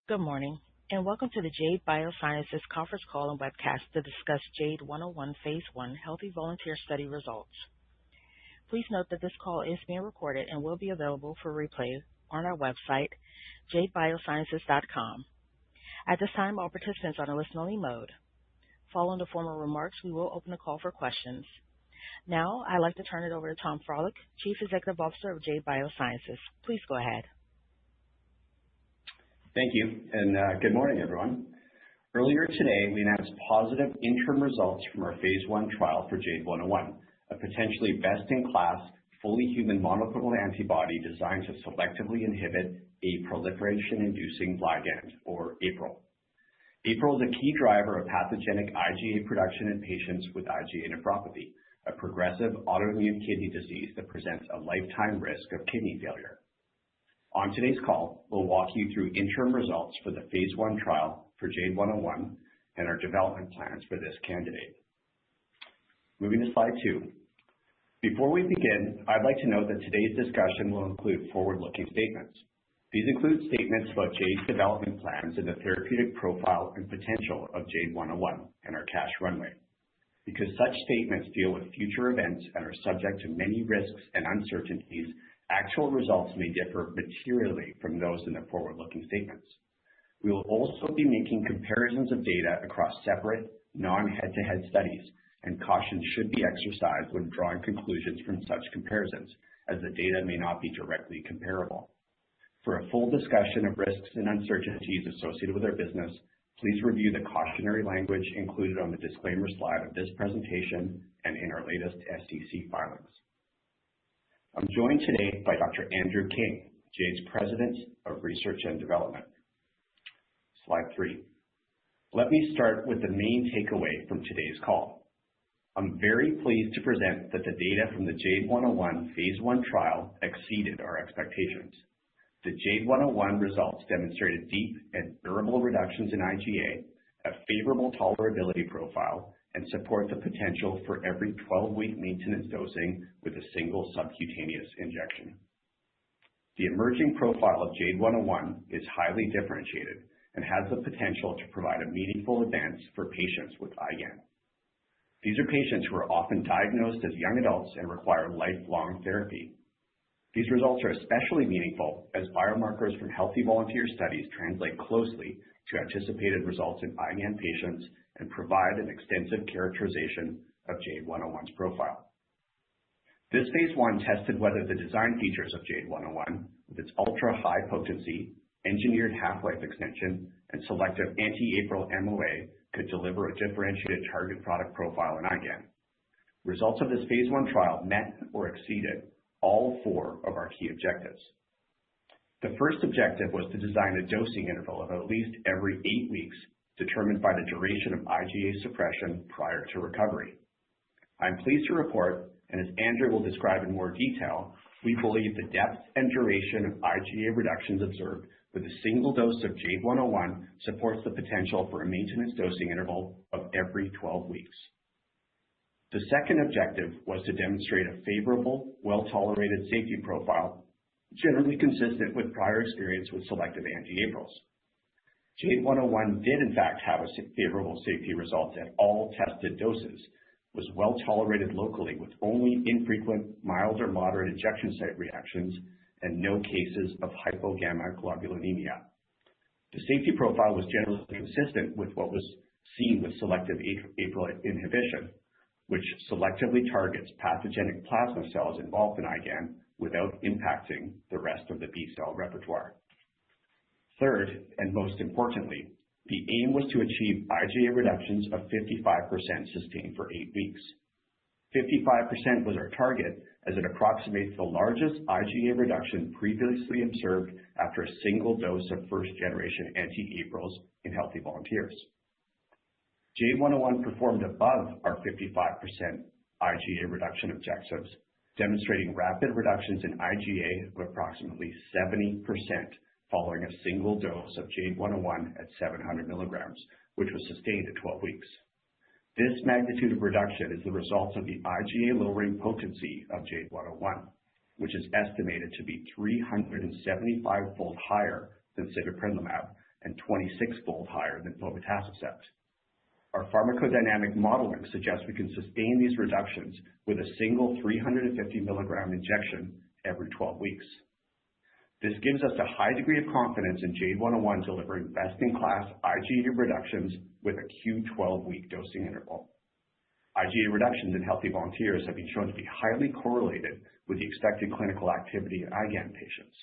Good morning, and welcome to the Jade Biosciences conference call and webcast to discuss JADE101 Phase 1 Healthy Volunteer Study results. Please note that this call is being recorded and will be available for replay on our website, jadebiosciences.com. At this time, all participants are in listen-only mode. Following the formal remarks, we will open the call for questions. Now, I'd like to turn it over to Tom Froelich, Chief Executive Officer of Jade Biosciences. Please go ahead. Thank you, and good morning, everyone. Earlier today, we announced positive interim results from our Phase 1 trial for JADE101, a potentially best-in-class, fully human monoclonal antibody designed to selectively inhibit a proliferation-inducing ligand, or APRIL. APRIL is a key driver of pathogenic IgA production in patients with IgA nephropathy, a progressive autoimmune kidney disease that presents a lifetime risk of kidney failure. On today's call, we'll walk you through interim results for the Phase 1 trial for JADE101 and our development plans for this candidate. Moving to slide 2. Before we begin, I'd like to note that today's discussion will include forward-looking statements. These include statements about Jade's development plans and the therapeutic profile and potential of JADE101 and our cash runway. Because such statements deal with future events and are subject to many risks and uncertainties, actual results may differ materially from those in the forward-looking statements. We will also be making comparisons of data across separate, non-head-to-head studies, and caution should be exercised when drawing conclusions from such comparisons, as the data may not be directly comparable. For a full discussion of risks and uncertainties associated with our business, please review the cautionary language included on the disclaimer slide of this presentation and in our latest SEC filings. I'm joined today by Dr. Andrew King, Jade's President of Research and Development. Slide 3. Let me start with the main takeaway from today's call. I'm very pleased to present that the data from the JADE101 Phase 1 trial exceeded our expectations. The JADE101 results demonstrated deep and durable reductions in IgA, a favorable tolerability profile, and support the potential for every 12-week maintenance dosing with a single subcutaneous injection. The emerging profile of JADE101 is highly differentiated and has the potential to provide a meaningful advance for patients with IgAN. These are patients who are often diagnosed as young adults and require lifelong therapy. These results are especially meaningful as biomarkers from healthy volunteer studies translate closely to anticipated results in IgAN patients and provide an extensive characterization of JADE101's profile. This Phase 1 tested whether the design features of JADE101, with its ultra-high potency, engineered half-life extension, and selective anti-APRIL MOA, could deliver a differentiated target product profile in IgAN. Results of this Phase 1 trial met or exceeded all 4 of our key objectives. The first objective was to design a dosing interval of at least every 8 weeks, determined by the duration of IgA suppression prior to recovery. I'm pleased to report, and as Andrew will describe in more detail, we believe the depth and duration of IgA reductions observed with a single dose of JADE101 supports the potential for a maintenance dosing interval of every 12 weeks. The second objective was to demonstrate a favorable, well-tolerated safety profile, generally consistent with prior experience with selective anti-APRILs. JADE101 did in fact have a favorable safety results at all tested doses, was well tolerated locally with only infrequent mild or moderate injection site reactions and no cases of hypogammaglobulinemia. The safety profile was generally consistent with what was seen with selective APRIL inhibition, which selectively targets pathogenic plasma cells involved in IgAN without impacting the rest of the B-cell repertoire. Third, and most importantly, the aim was to achieve IgA reductions of 55% sustained for 8 weeks. 55% was our target, as it approximates the largest IgA reduction previously observed after a single dose of first-generation anti-APRILs in healthy volunteers. JADE101 performed above our 55% IgA reduction objectives, demonstrating rapid reductions in IgA of approximately 70% following a single dose of JADE101 at 700 milligrams, which was sustained at 12 weeks. This magnitude of reduction is the result of the IgA-lowering potency of JADE101, which is estimated to be 375-fold higher than sibeprenlimab and 26-fold higher than povetacicept. Our pharmacodynamic modeling suggests we can sustain these reductions with a single 350 milligram injection every 12 weeks. This gives us a high degree of confidence in JADE101 delivering best-in-class IgA reductions with a Q12-week dosing interval. IgA reductions in healthy volunteers have been shown to be highly correlated with the expected clinical activity in IgAN patients.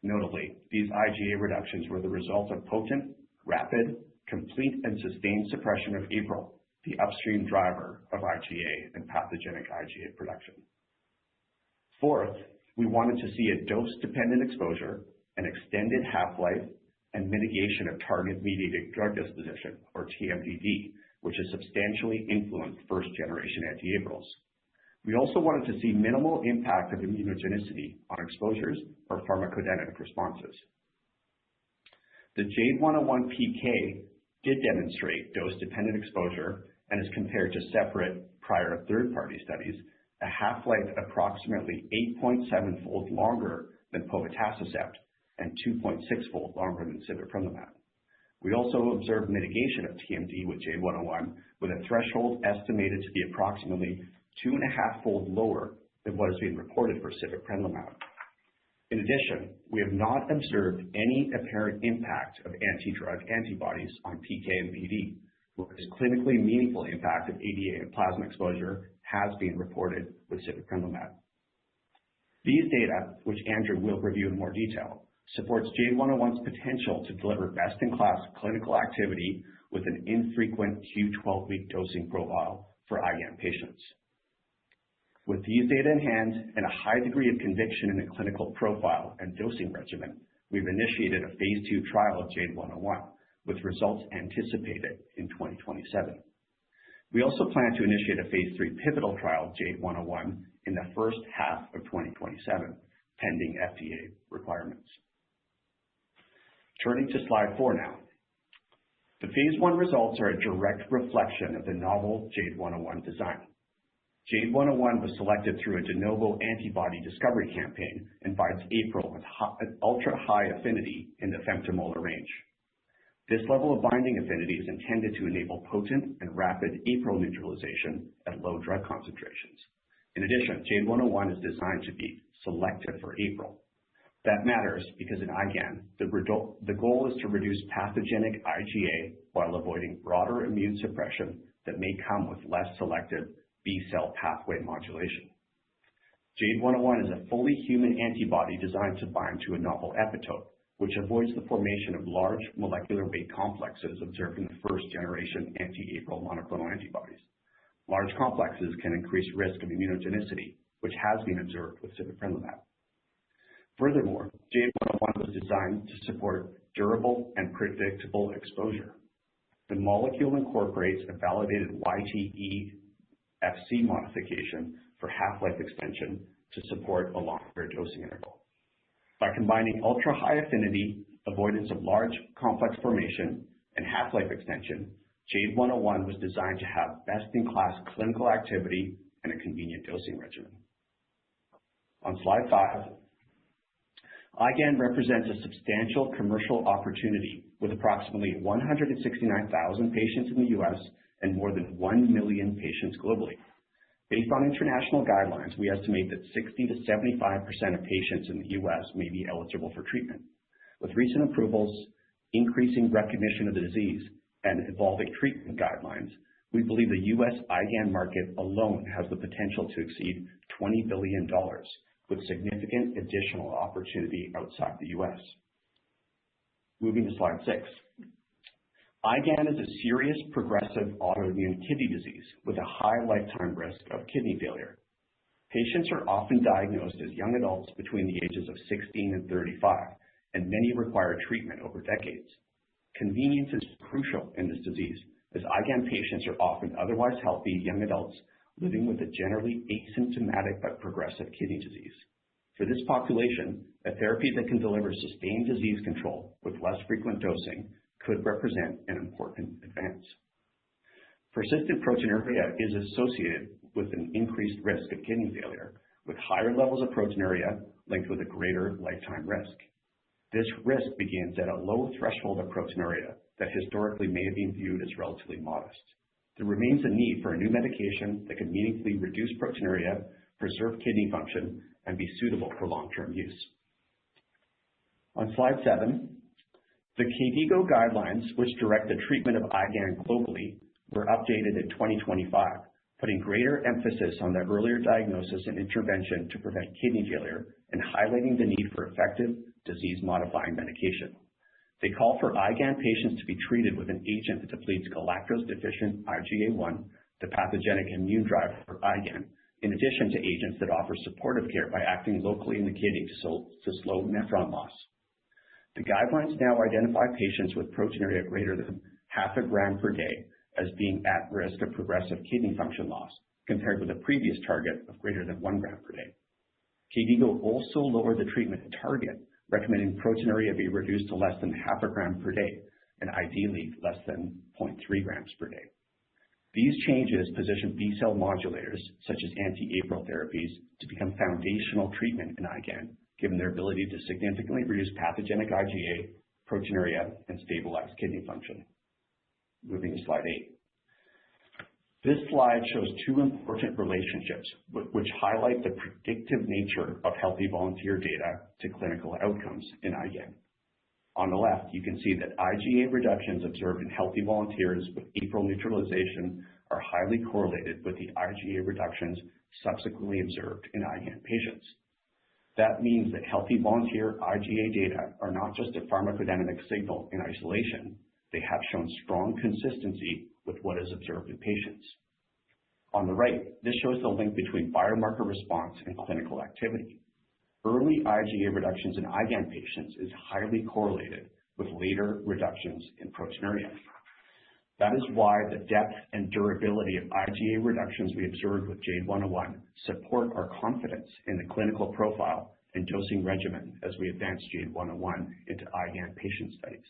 Notably, these IgA reductions were the result of potent, rapid, complete, and sustained suppression of APRIL, the upstream driver of IgA and pathogenic IgA production. Fourth, we wanted to see a dose-dependent exposure, an extended half-life, and mitigation of target-mediated drug disposition, or TMDD, which has substantially influenced first-generation anti-APRILs. We also wanted to see minimal impact of immunogenicity on exposures or pharmacodynamic responses. The JADE101 PK did demonstrate dose-dependent exposure and as compared to separate prior third-party studies, a half-life approximately 8.7-fold longer than povetacicept and 2.6-fold longer than sibeprenlimab. We also observed mitigation of TMD with JADE101 with a threshold estimated to be approximately 2.5-fold lower than what has been reported for sibeprenlimab. In addition, we have not observed any apparent impact of anti-drug antibodies on PK and PD, whereas clinically meaningful impact of ADA and plasma exposure has been reported with sibeprenlimab. These data, which Andrew will review in more detail, supports JADE101's potential to deliver best-in-class clinical activity with an infrequent Q12-week dosing profile for IgAN patients. With these data in hand and a high degree of conviction in the clinical profile and dosing regimen, we've initiated a phase 2 trial of JADE101 with results anticipated in 2027. We also plan to initiate a phase 3 pivotal trial of JADE101 in the first half of 2027, pending FDA requirements. Turning to slide 4 now. The phase 1 results are a direct reflection of the novel JADE101 design. JADE101 was selected through a de novo antibody discovery campaign and binds APRIL with ultra-high affinity in the femtomolar range. This level of binding affinity is intended to enable potent and rapid APRIL neutralization at low drug concentrations. In addition, JADE101 is designed to be selective for APRIL. That matters because in IgAN, the goal is to reduce pathogenic IgA while avoiding broader immune suppression that may come with less selective B-cell pathway modulation. JADE101 is a fully human antibody designed to bind to a novel epitope, which avoids the formation of large molecular weight complexes observed in the first-generation anti-APRIL monoclonal antibodies. Large complexes can increase risk of immunogenicity, which has been observed with sibeprenlimab. Furthermore, JADE101 was designed to support durable and predictable exposure. The molecule incorporates a validated YTE FC modification for half-life extension to support a longer dosing interval. By combining ultra-high affinity, avoidance of large complex formation, and half-life extension, JADE101 was designed to have best-in-class clinical activity and a convenient dosing regimen. On slide 5, IgAN represents a substantial commercial opportunity with approximately 169,000 patients in the U.S. and more than 1 million patients globally. Based on international guidelines, we estimate that 60 to 75% of patients in the U.S. may be eligible for treatment. With recent approvals, increasing recognition of the disease, and evolving treatment guidelines, we believe the U.S. IgAN market alone has the potential to exceed $20 billion, with significant additional opportunity outside the U.S. Moving to slide 6. IgAN is a serious progressive autoimmune kidney disease with a high lifetime risk of kidney failure. Patients are often diagnosed as young adults between the ages of 16 and 35, and many require treatment over decades. Convenience is crucial in this disease, as IgAN patients are often otherwise healthy young adults living with a generally asymptomatic but progressive kidney disease. For this population, a therapy that can deliver sustained disease control with less frequent dosing could represent an important advance. Persistent proteinuria is associated with an increased risk of kidney failure, with higher levels of proteinuria linked with a greater lifetime risk. This risk begins at a low threshold of proteinuria that historically may have been viewed as relatively modest. There remains a need for a new medication that can meaningfully reduce proteinuria, preserve kidney function, and be suitable for long-term use. On slide 7, the KDIGO guidelines, which direct the treatment of IgAN globally, were updated in 2025, putting greater emphasis on the earlier diagnosis and intervention to prevent kidney failure and highlighting the need for effective disease-modifying medication. They call for IgAN patients to be treated with an agent that depletes galactose-deficient IgA1, the pathogenic immune driver for IgAN, in addition to agents that offer supportive care by acting locally in the kidney to slow nephron loss. The guidelines now identify patients with proteinuria greater than half a gram per day as being at risk of progressive kidney function loss, compared with a previous target of greater than 1 gram per day. KDIGO also lowered the treatment target, recommending proteinuria be reduced to less than half a gram per day, and ideally less than 0.3 grams per day. These changes position B-cell modulators, such as anti-APRIL therapies, to become foundational treatment in IgAN, given their ability to significantly reduce pathogenic IgA, proteinuria, and stabilize kidney function. Moving to slide 8. This slide shows two important relationships which highlight the predictive nature of healthy volunteer data to clinical outcomes in IgAN. On the left, you can see that IgA reductions observed in healthy volunteers with APRIL neutralization are highly correlated with the IgA reductions subsequently observed in IgAN patients. That means that healthy volunteer IgA data are not just a pharmacodynamic signal in isolation, they have shown strong consistency with what is observed in patients. On the right, this shows the link between biomarker response and clinical activity. Early IgA reductions in IgAN patients is highly correlated with later reductions in proteinuria. That is why the depth and durability of IgA reductions we observed with JADE101 support our confidence in the clinical profile and dosing regimen as we advance JADE101 into IgAN patient studies.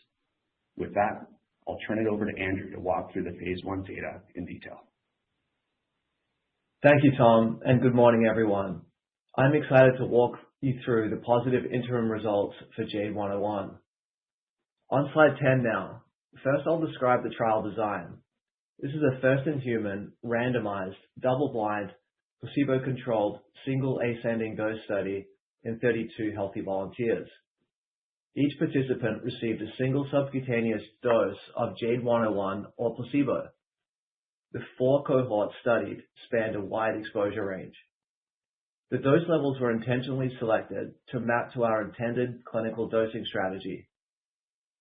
With that, I'll turn it over to Andrew to walk through the phase 1 data in detail. Thank you, Tom, and good morning, everyone. I'm excited to walk you through the positive interim results for JADE101. On slide 10 now, first I'll describe the trial design. This is a first-in-human, randomized, double-blind, placebo-controlled, single ascending dose study in 32 healthy volunteers. Each participant received a single subcutaneous dose of JADE101 or placebo. The 4 cohorts studied spanned a wide exposure range. The dose levels were intentionally selected to map to our intended clinical dosing strategy.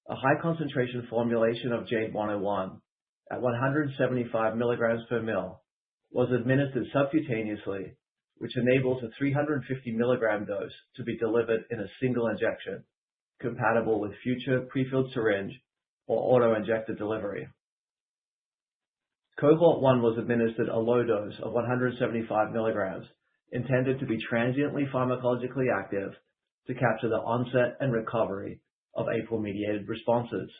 A high concentration formulation of JADE101 at 175 milligrams per ml was administered subcutaneously, which enables a 350 milligram dose to be delivered in a single injection, compatible with future prefilled syringe or auto-injector delivery. Cohort 1 was administered a low dose of 175 milligrams, intended to be transiently pharmacologically active to capture the onset and recovery of APRIL-mediated responses.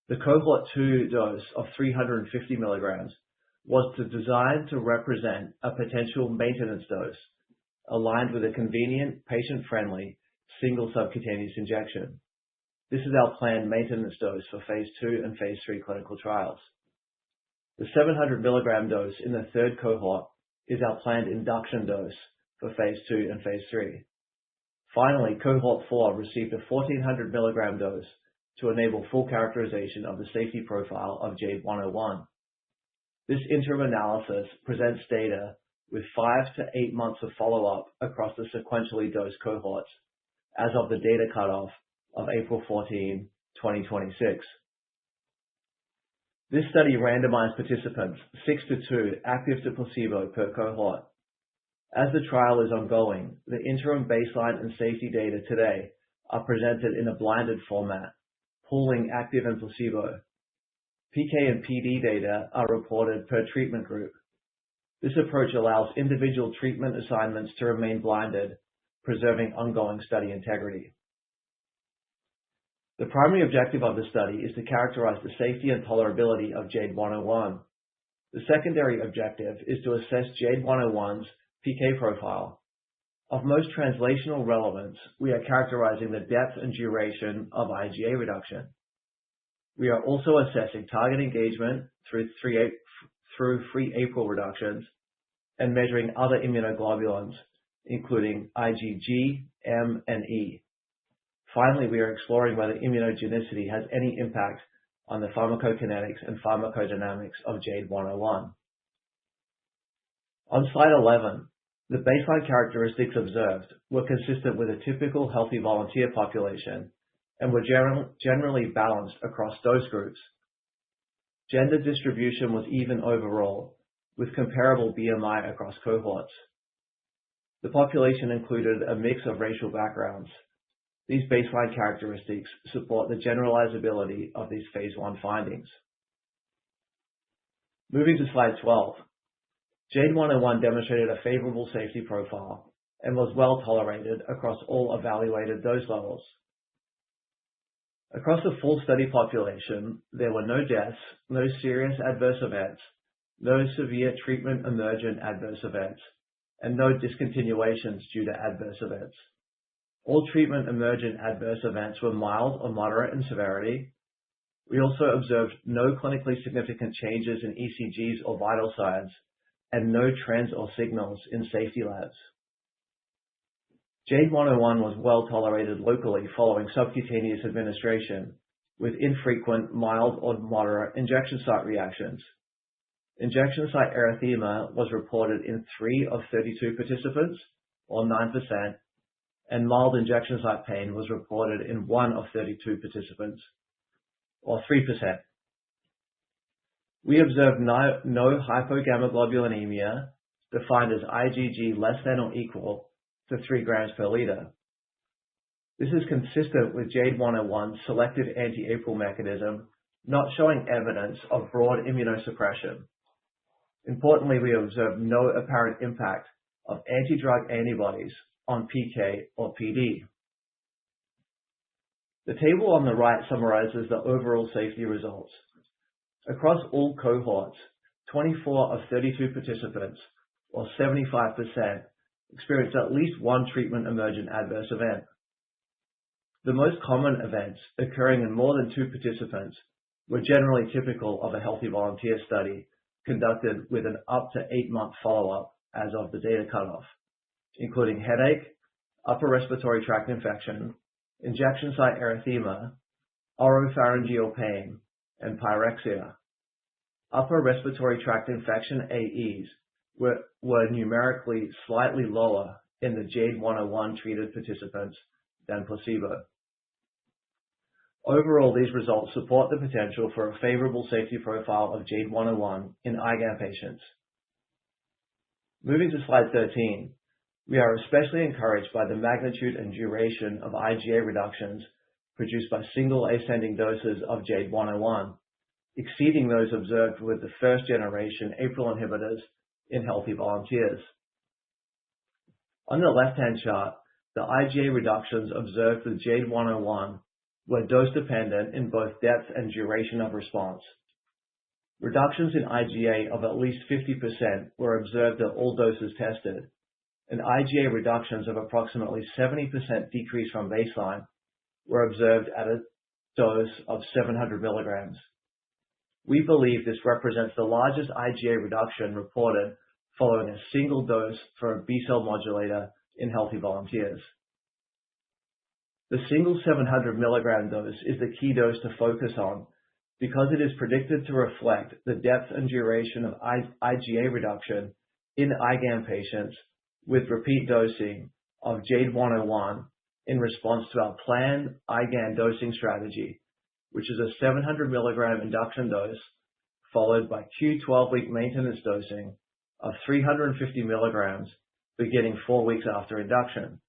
The Cohort 2 dose of 350 milligrams was designed to represent a potential maintenance dose, aligned with a convenient, patient-friendly, single subcutaneous injection. This is our planned maintenance dose for phase 2 and phase 3 clinical trials. The 700 milligram dose in the third cohort is our planned induction dose for phase 2 and phase 3. Finally, cohort 4 received a 1400 milligram dose to enable full characterization of the safety profile of JADE101. This interim analysis presents data with 5 to 8 months of follow-up across the sequentially dosed cohorts as of the data cutoff of April 14, 2026. This study randomized participants 6-2 active to placebo per cohort. As the trial is ongoing, the interim baseline and safety data today are presented in a blinded format, pooling active and placebo. PK and PD data are reported per treatment group. This approach allows individual treatment assignments to remain blinded, preserving ongoing study integrity. The primary objective of the study is to characterize the safety and tolerability of JADE101. The secondary objective is to assess JADE101's PK profile. Of most translational relevance, we are characterizing the depth and duration of IgA reduction. We are also assessing target engagement through free APRIL reductions and measuring other immunoglobulins, including IgG, M, and E. Finally, we are exploring whether immunogenicity has any impact on the pharmacokinetics and pharmacodynamics of JADE101. On slide 11, the baseline characteristics observed were consistent with a typical healthy volunteer population and were generally balanced across dose groups. Gender distribution was even overall, with comparable BMI across cohorts. The population included a mix of racial backgrounds. These baseline characteristics support the generalizability of these phase 1 findings. Moving to slide 12, JADE101 demonstrated a favorable safety profile and was well tolerated across all evaluated dose levels. Across the full study population, there were no deaths, no serious adverse events, no severe treatment-emergent adverse events, and no discontinuations due to adverse events. All treatment-emergent adverse events were mild or moderate in severity. We also observed no clinically significant changes in ECGs or vital signs, and no trends or signals in safety labs. JADE101 was well tolerated locally following subcutaneous administration, with infrequent, mild or moderate injection site reactions. Injection site erythema was reported in 3 of 32 participants, or 9%, and mild injection site pain was reported in 1 of 32 participants, or 3%. We observed no hypogammaglobulinemia, defined as IgG less than or equal to 3 grams per liter. This is consistent with JADE101's selective anti-APRIL mechanism, not showing evidence of broad immunosuppression. Importantly, we observed no apparent impact of anti-drug antibodies on PK or PD. The table on the right summarizes the overall safety results. Across all cohorts, 24 of 32 participants, or 75%, experienced at least one treatment-emergent adverse event. The most common events occurring in more than 2 participants were generally typical of a healthy volunteer study conducted with an up to 8-month follow-up as of the data cutoff, including headache, upper respiratory tract infection, injection site erythema, oropharyngeal pain, and pyrexia. Upper respiratory tract infection AEs were numerically slightly lower in the JADE101 treated participants than placebo. Overall, these results support the potential for a favorable safety profile of JADE101 in IgAN patients. Moving to slide 13, we are especially encouraged by the magnitude and duration of IgA reductions produced by single ascending doses of JADE101, exceeding those observed with the first-generation APRIL inhibitors in healthy volunteers. On the left-hand chart, the IgA reductions observed with JADE101 were dose-dependent in both depth and duration of response. Reductions in IgA of at least 50% were observed at all doses tested, and IgA reductions of approximately 70% decrease from baseline were observed at a dose of 700 milligrams. We believe this represents the largest IgA reduction reported following a single dose for a B-cell modulator in healthy volunteers. The single 700 milligram dose is the key dose to focus on because it is predicted to reflect the depth and duration of IgA reduction in IgAN patients with repeat dosing of JADE101 in response to our planned IgAN dosing strategy, which is a 700 milligram induction dose followed by Q12-week maintenance dosing of 350 milligrams beginning 4 weeks after induction.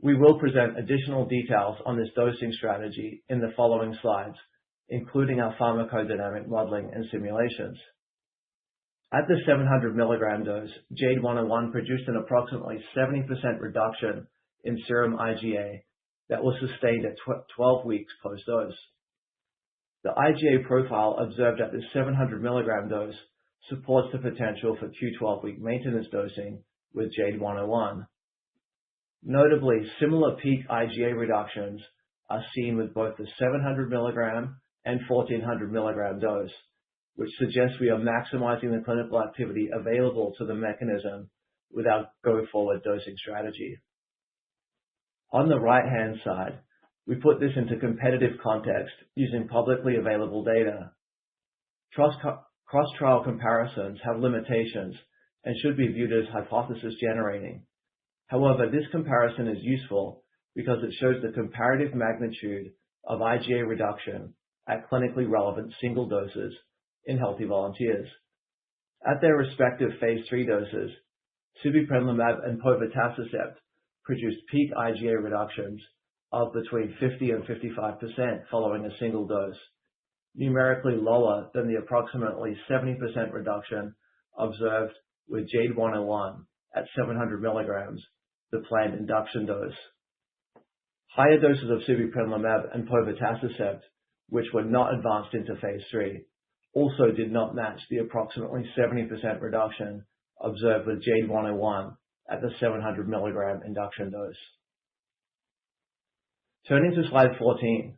We will present additional details on this dosing strategy in the following slides, including our pharmacodynamic modeling and simulations. At the 700 milligram dose, JADE101 produced an approximately 70% reduction in serum IgA that was sustained at 12 weeks post-dose. The IgA profile observed at this 700 milligram dose supports the potential for Q12-week maintenance dosing with JADE101, Notably, similar peak IgA reductions are seen with both the 700 milligram and 1400 milligram dose, which suggests we are maximizing the clinical activity available to the mechanism with our go-forward dosing strategy. On the right-hand side, we put this into competitive context using publicly available data. Cross-trial comparisons have limitations and should be viewed as hypothesis generating. However, this comparison is useful because it shows the comparative magnitude of IgA reduction at clinically relevant single doses in healthy volunteers. At their respective phase 3 doses, sibeprenlimab and povetacicept produced peak IgA reductions of between 50 and 55% following a single dose, numerically lower than the approximately 70% reduction observed with JADE101 at 700 milligrams, the planned induction dose. Higher doses of sibeprenlimab and povetacicept, which were not advanced into phase 3, also did not match the approximately 70% reduction observed with JADE101 at the 700 milligram induction dose. Turning to slide 14,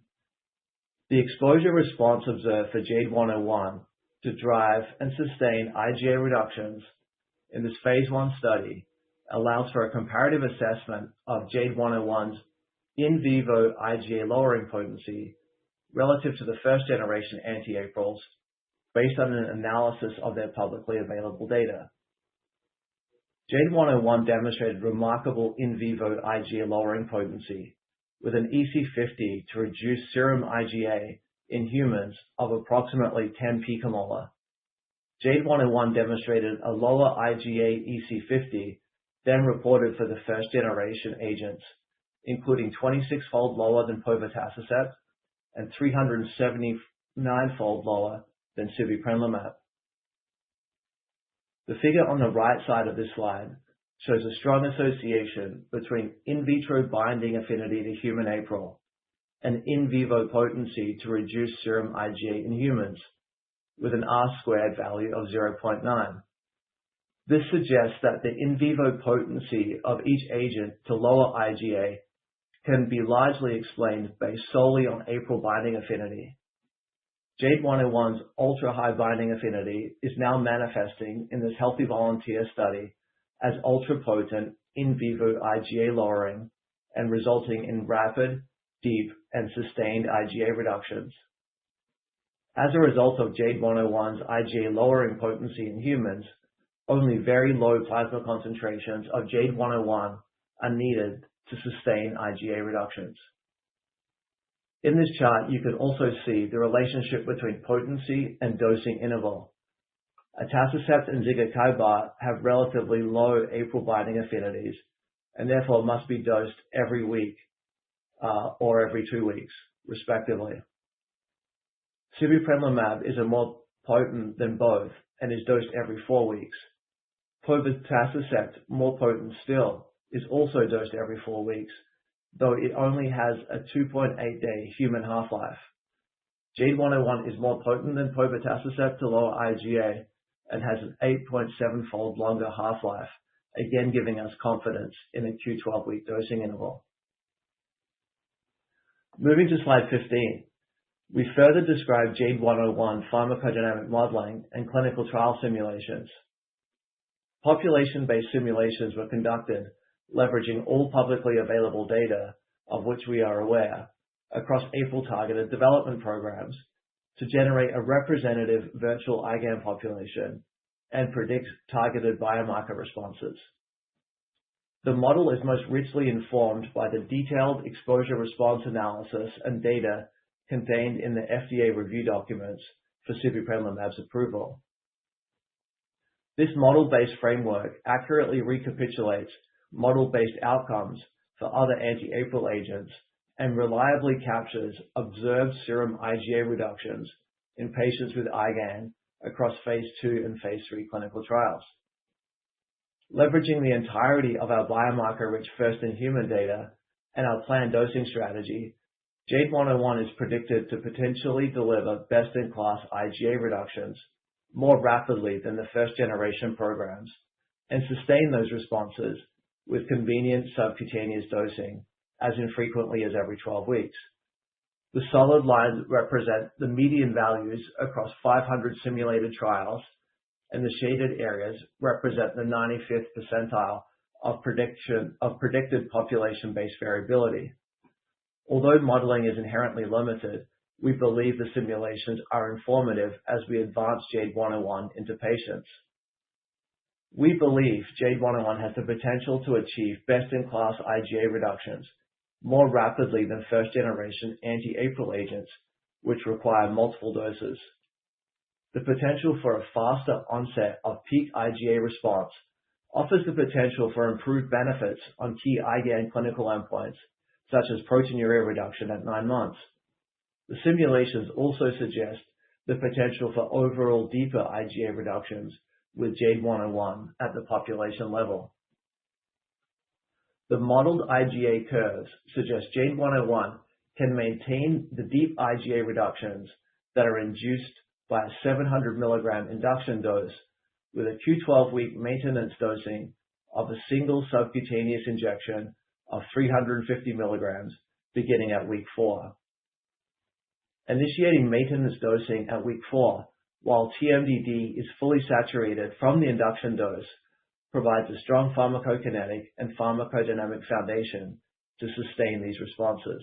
the exposure response observed for JADE101 to drive and sustain IgA reductions in this phase 1 study allows for a comparative assessment of JADE101's in vivo IgA lowering potency relative to the first generation anti-APRILs based on an analysis of their publicly available data. JADE101 demonstrated remarkable in vivo IgA lowering potency with an EC50 to reduce serum IgA in humans of approximately 10 picomolar. JADE101 demonstrated a lower IgA EC50 than reported for the first generation agents, including 26-fold lower than povetacicept and 379-fold lower than sibeprenlimab. The figure on the right side of this slide shows a strong association between in vitro binding affinity to human APRIL and in vivo potency to reduce serum IgA in humans, with an R-squared value of 0.9. This suggests that the in vivo potency of each agent to lower IgA can be largely explained based solely on APRIL binding affinity. JADE101's ultra-high binding affinity is now manifesting in this healthy volunteer study as ultra-potent in vivo IgA lowering and resulting in rapid, deep, and sustained IgA reductions. As a result of JADE101's IgA lowering potency in humans, only very low plasma concentrations of JADE101 are needed to sustain IgA reductions. In this chart, you can also see the relationship between potency and dosing interval. Atacicept and zigakibart have relatively low APRIL binding affinities and therefore must be dosed every week or every 2 weeks, respectively. Sibeprenlimab is more potent than both and is dosed every 4 weeks. Povetacicept, more potent still, is also dosed every 4 weeks, though it only has a 2.8-day human half-life. JADE101 is more potent than povetacicept to lower IgA and has an 8.7-fold longer half-life, again giving us confidence in a Q12-week dosing interval. Moving to slide 15, we further describe JADE101 pharmacodynamic modeling and clinical trial simulations. Population-based simulations were conducted leveraging all publicly available data of which we are aware across APRIL-targeted development programs to generate a representative virtual IgAN population and predict targeted biomarker responses. The model is most richly informed by the detailed exposure response analysis and data contained in the FDA review documents for sibeprenlimab's approval. This model-based framework accurately recapitulates model-based outcomes for other anti-APRIL agents and reliably captures observed serum IgA reductions in patients with IgAN across phase 2 and phase 3 clinical trials. Leveraging the entirety of our biomarker-rich first-in-human data and our planned dosing strategy, JADE101 is predicted to potentially deliver best-in-class IgA reductions more rapidly than the first-generation programs and sustain those responses with convenient subcutaneous dosing, as infrequently as every 12 weeks. The solid lines represent the median values across 500 simulated trials, and the shaded areas represent the 95th percentile of predicted population-based variability. Although modeling is inherently limited, we believe the simulations are informative as we advance JADE101 into patients. We believe JADE101 has the potential to achieve best-in-class IgA reductions more rapidly than first-generation anti-APRIL agents, which require multiple doses. The potential for a faster onset of peak IgA response offers the potential for improved benefits on key IgA clinical endpoints, such as proteinuria reduction at 9 months. The simulations also suggest the potential for overall deeper IgA reductions with JADE101 at the population level. The modeled IgA curves suggest JADE101 can maintain the deep IgA reductions that are induced by a 700 mg induction dose with a Q12-week maintenance dosing of a single subcutaneous injection of 350 mg beginning at week 4. Initiating maintenance dosing at week 4 while TMDD is fully saturated from the induction dose provides a strong pharmacokinetic and pharmacodynamic foundation to sustain these responses.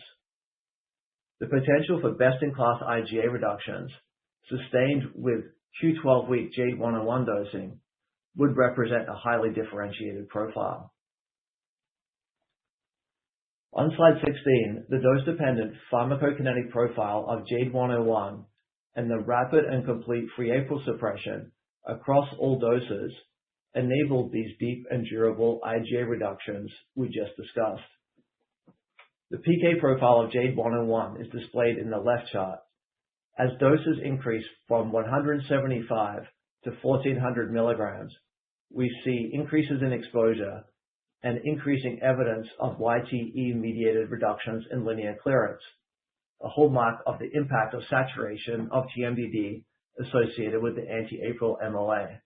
The potential for best-in-class IgA reductions sustained with Q12-week JADE101 dosing would represent a highly differentiated profile. On slide 16, the dose-dependent pharmacokinetic profile of JADE101 and the rapid and complete free APRIL suppression across all doses enabled these deep and durable IgA reductions we just discussed. The PK profile of JADE101 is displayed in the left chart. As doses increase from 175 to 1400 mg, we see increases in exposure and increasing evidence of YTE-mediated reductions in linear clearance, a hallmark of the impact of saturation of TMDD associated with the anti-APRIL MOA.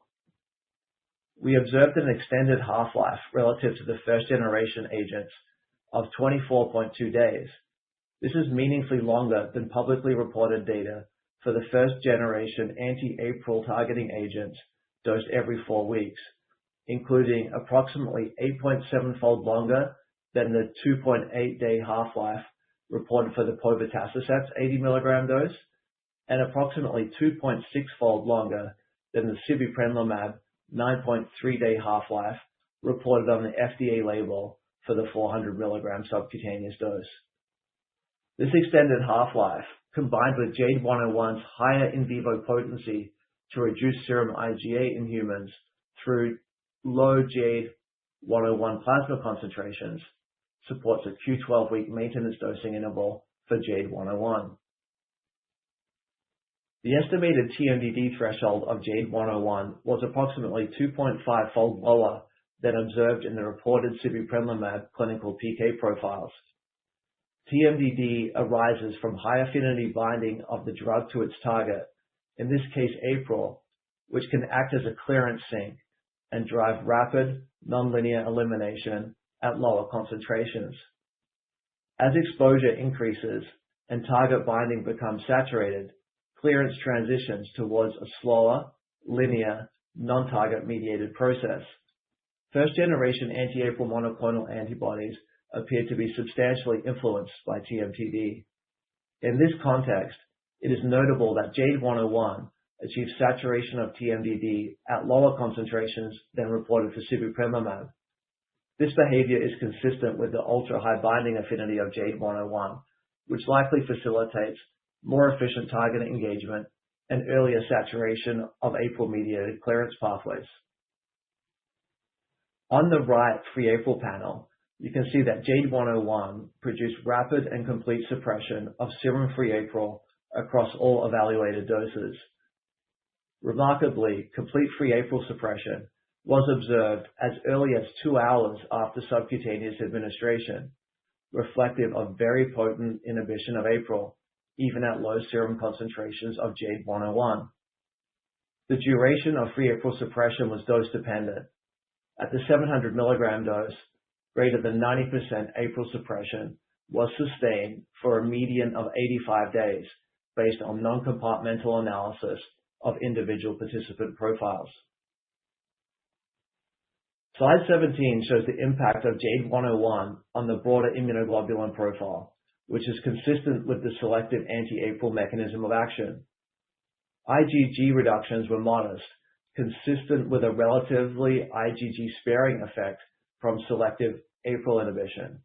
We observed an extended half-life relative to the first-generation agents of 24.2 days. This is meaningfully longer than publicly reported data for the first-generation anti-APRIL targeting agents dosed every 4 weeks, including approximately 8.7-fold longer than the 2.8-day half-life reported for the povetacicept's 80 mg dose, and approximately 2.6-fold longer than the sibeprenlimab 9.3-day half-life reported on the FDA label for the 400 mg subcutaneous dose. This extended half-life, combined with JADE101's higher in vivo potency to reduce serum IgA in humans through low JADE101 plasma concentrations, supports a Q12-week maintenance dosing interval for JADE101. The estimated TMDD threshold of JADE101 was approximately 2.5-fold lower than observed in the reported sibeprenlimab clinical PK profiles. TMDD arises from high affinity binding of the drug to its target, in this case APRIL, which can act as a clearance sink and drive rapid, nonlinear elimination at lower concentrations. As exposure increases and target binding becomes saturated, clearance transitions towards a slower, linear, non-target mediated process. First-generation anti-APRIL monoclonal antibodies appear to be substantially influenced by TMDD. In this context, it is notable that JADE101 achieves saturation of TMDD at lower concentrations than reported for sibeprenlimab. This behavior is consistent with the ultra-high binding affinity of JADE101, which likely facilitates more efficient target engagement and earlier saturation of APRIL-mediated clearance pathways. On the right free APRIL panel, you can see that JADE101 produced rapid and complete suppression of serum free APRIL across all evaluated doses. Remarkably, complete free APRIL suppression was observed as early as 2 hours after subcutaneous administration, reflective of very potent inhibition of APRIL, even at low serum concentrations of JADE101. The duration of free APRIL suppression was dose-dependent. At the 700 mg dose, greater than 90% APRIL suppression was sustained for a median of 85 days based on non-compartmental analysis of individual participant profiles. Slide 17 shows the impact of JADE101 on the broader immunoglobulin profile, which is consistent with the selective anti-APRIL mechanism of action. IgG reductions were modest, consistent with a relatively IgG-sparing effect from selective APRIL inhibition.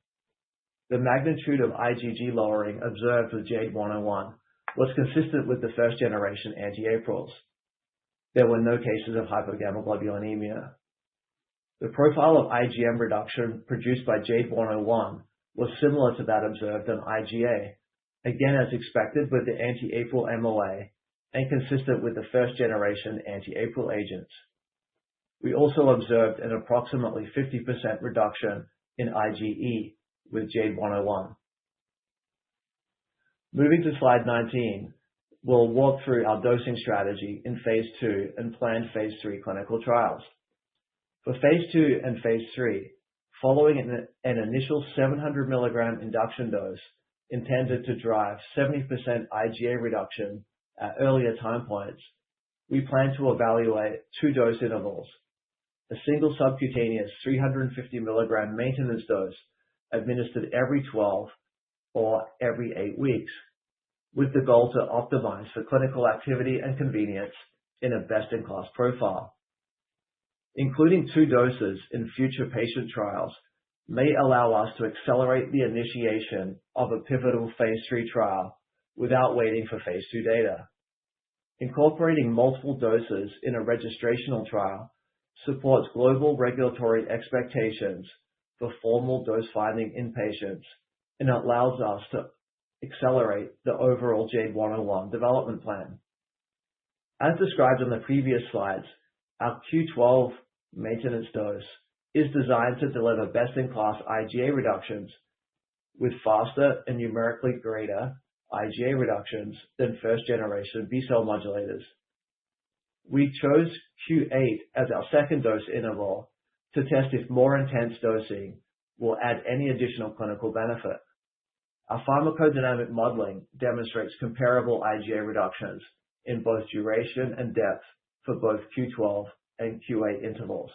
The magnitude of IgG lowering observed with JADE101 was consistent with the first-generation anti-APRILs. There were no cases of hypogammaglobulinemia. The profile of IgM reduction produced by JADE101 was similar to that observed on IgA, again as expected with the anti-APRIL MOA and consistent with the first-generation anti-APRIL agents. We also observed an approximately 50% reduction in IgE with JADE101. Moving to slide 19, we'll walk through our dosing strategy in phase 2 and planned phase 3 clinical trials. For phase 2 and phase 3, following an initial 700 milligram induction dose intended to drive 70% IgA reduction at earlier time points, we plan to evaluate 2 dose intervals, a single subcutaneous 350 milligram maintenance dose administered every 12 or every 8 weeks, with the goal to optimize for clinical activity and convenience in a best-in-class profile. Including 2 doses in future patient trials may allow us to accelerate the initiation of a pivotal phase 3 trial without waiting for phase 2 data. Incorporating multiple doses in a registrational trial supports global regulatory expectations for formal dose finding in patients and allows us to accelerate the overall JADE101 development plan. As described on the previous slides, our Q12 maintenance dose is designed to deliver best-in-class IgA reductions with faster and numerically greater IgA reductions than first-generation B-cell modulators. We chose Q8 as our second dose interval to test if more intense dosing will add any additional clinical benefit. Our pharmacodynamic modeling demonstrates comparable IgA reductions in both duration and depth for both Q12 and Q8 intervals.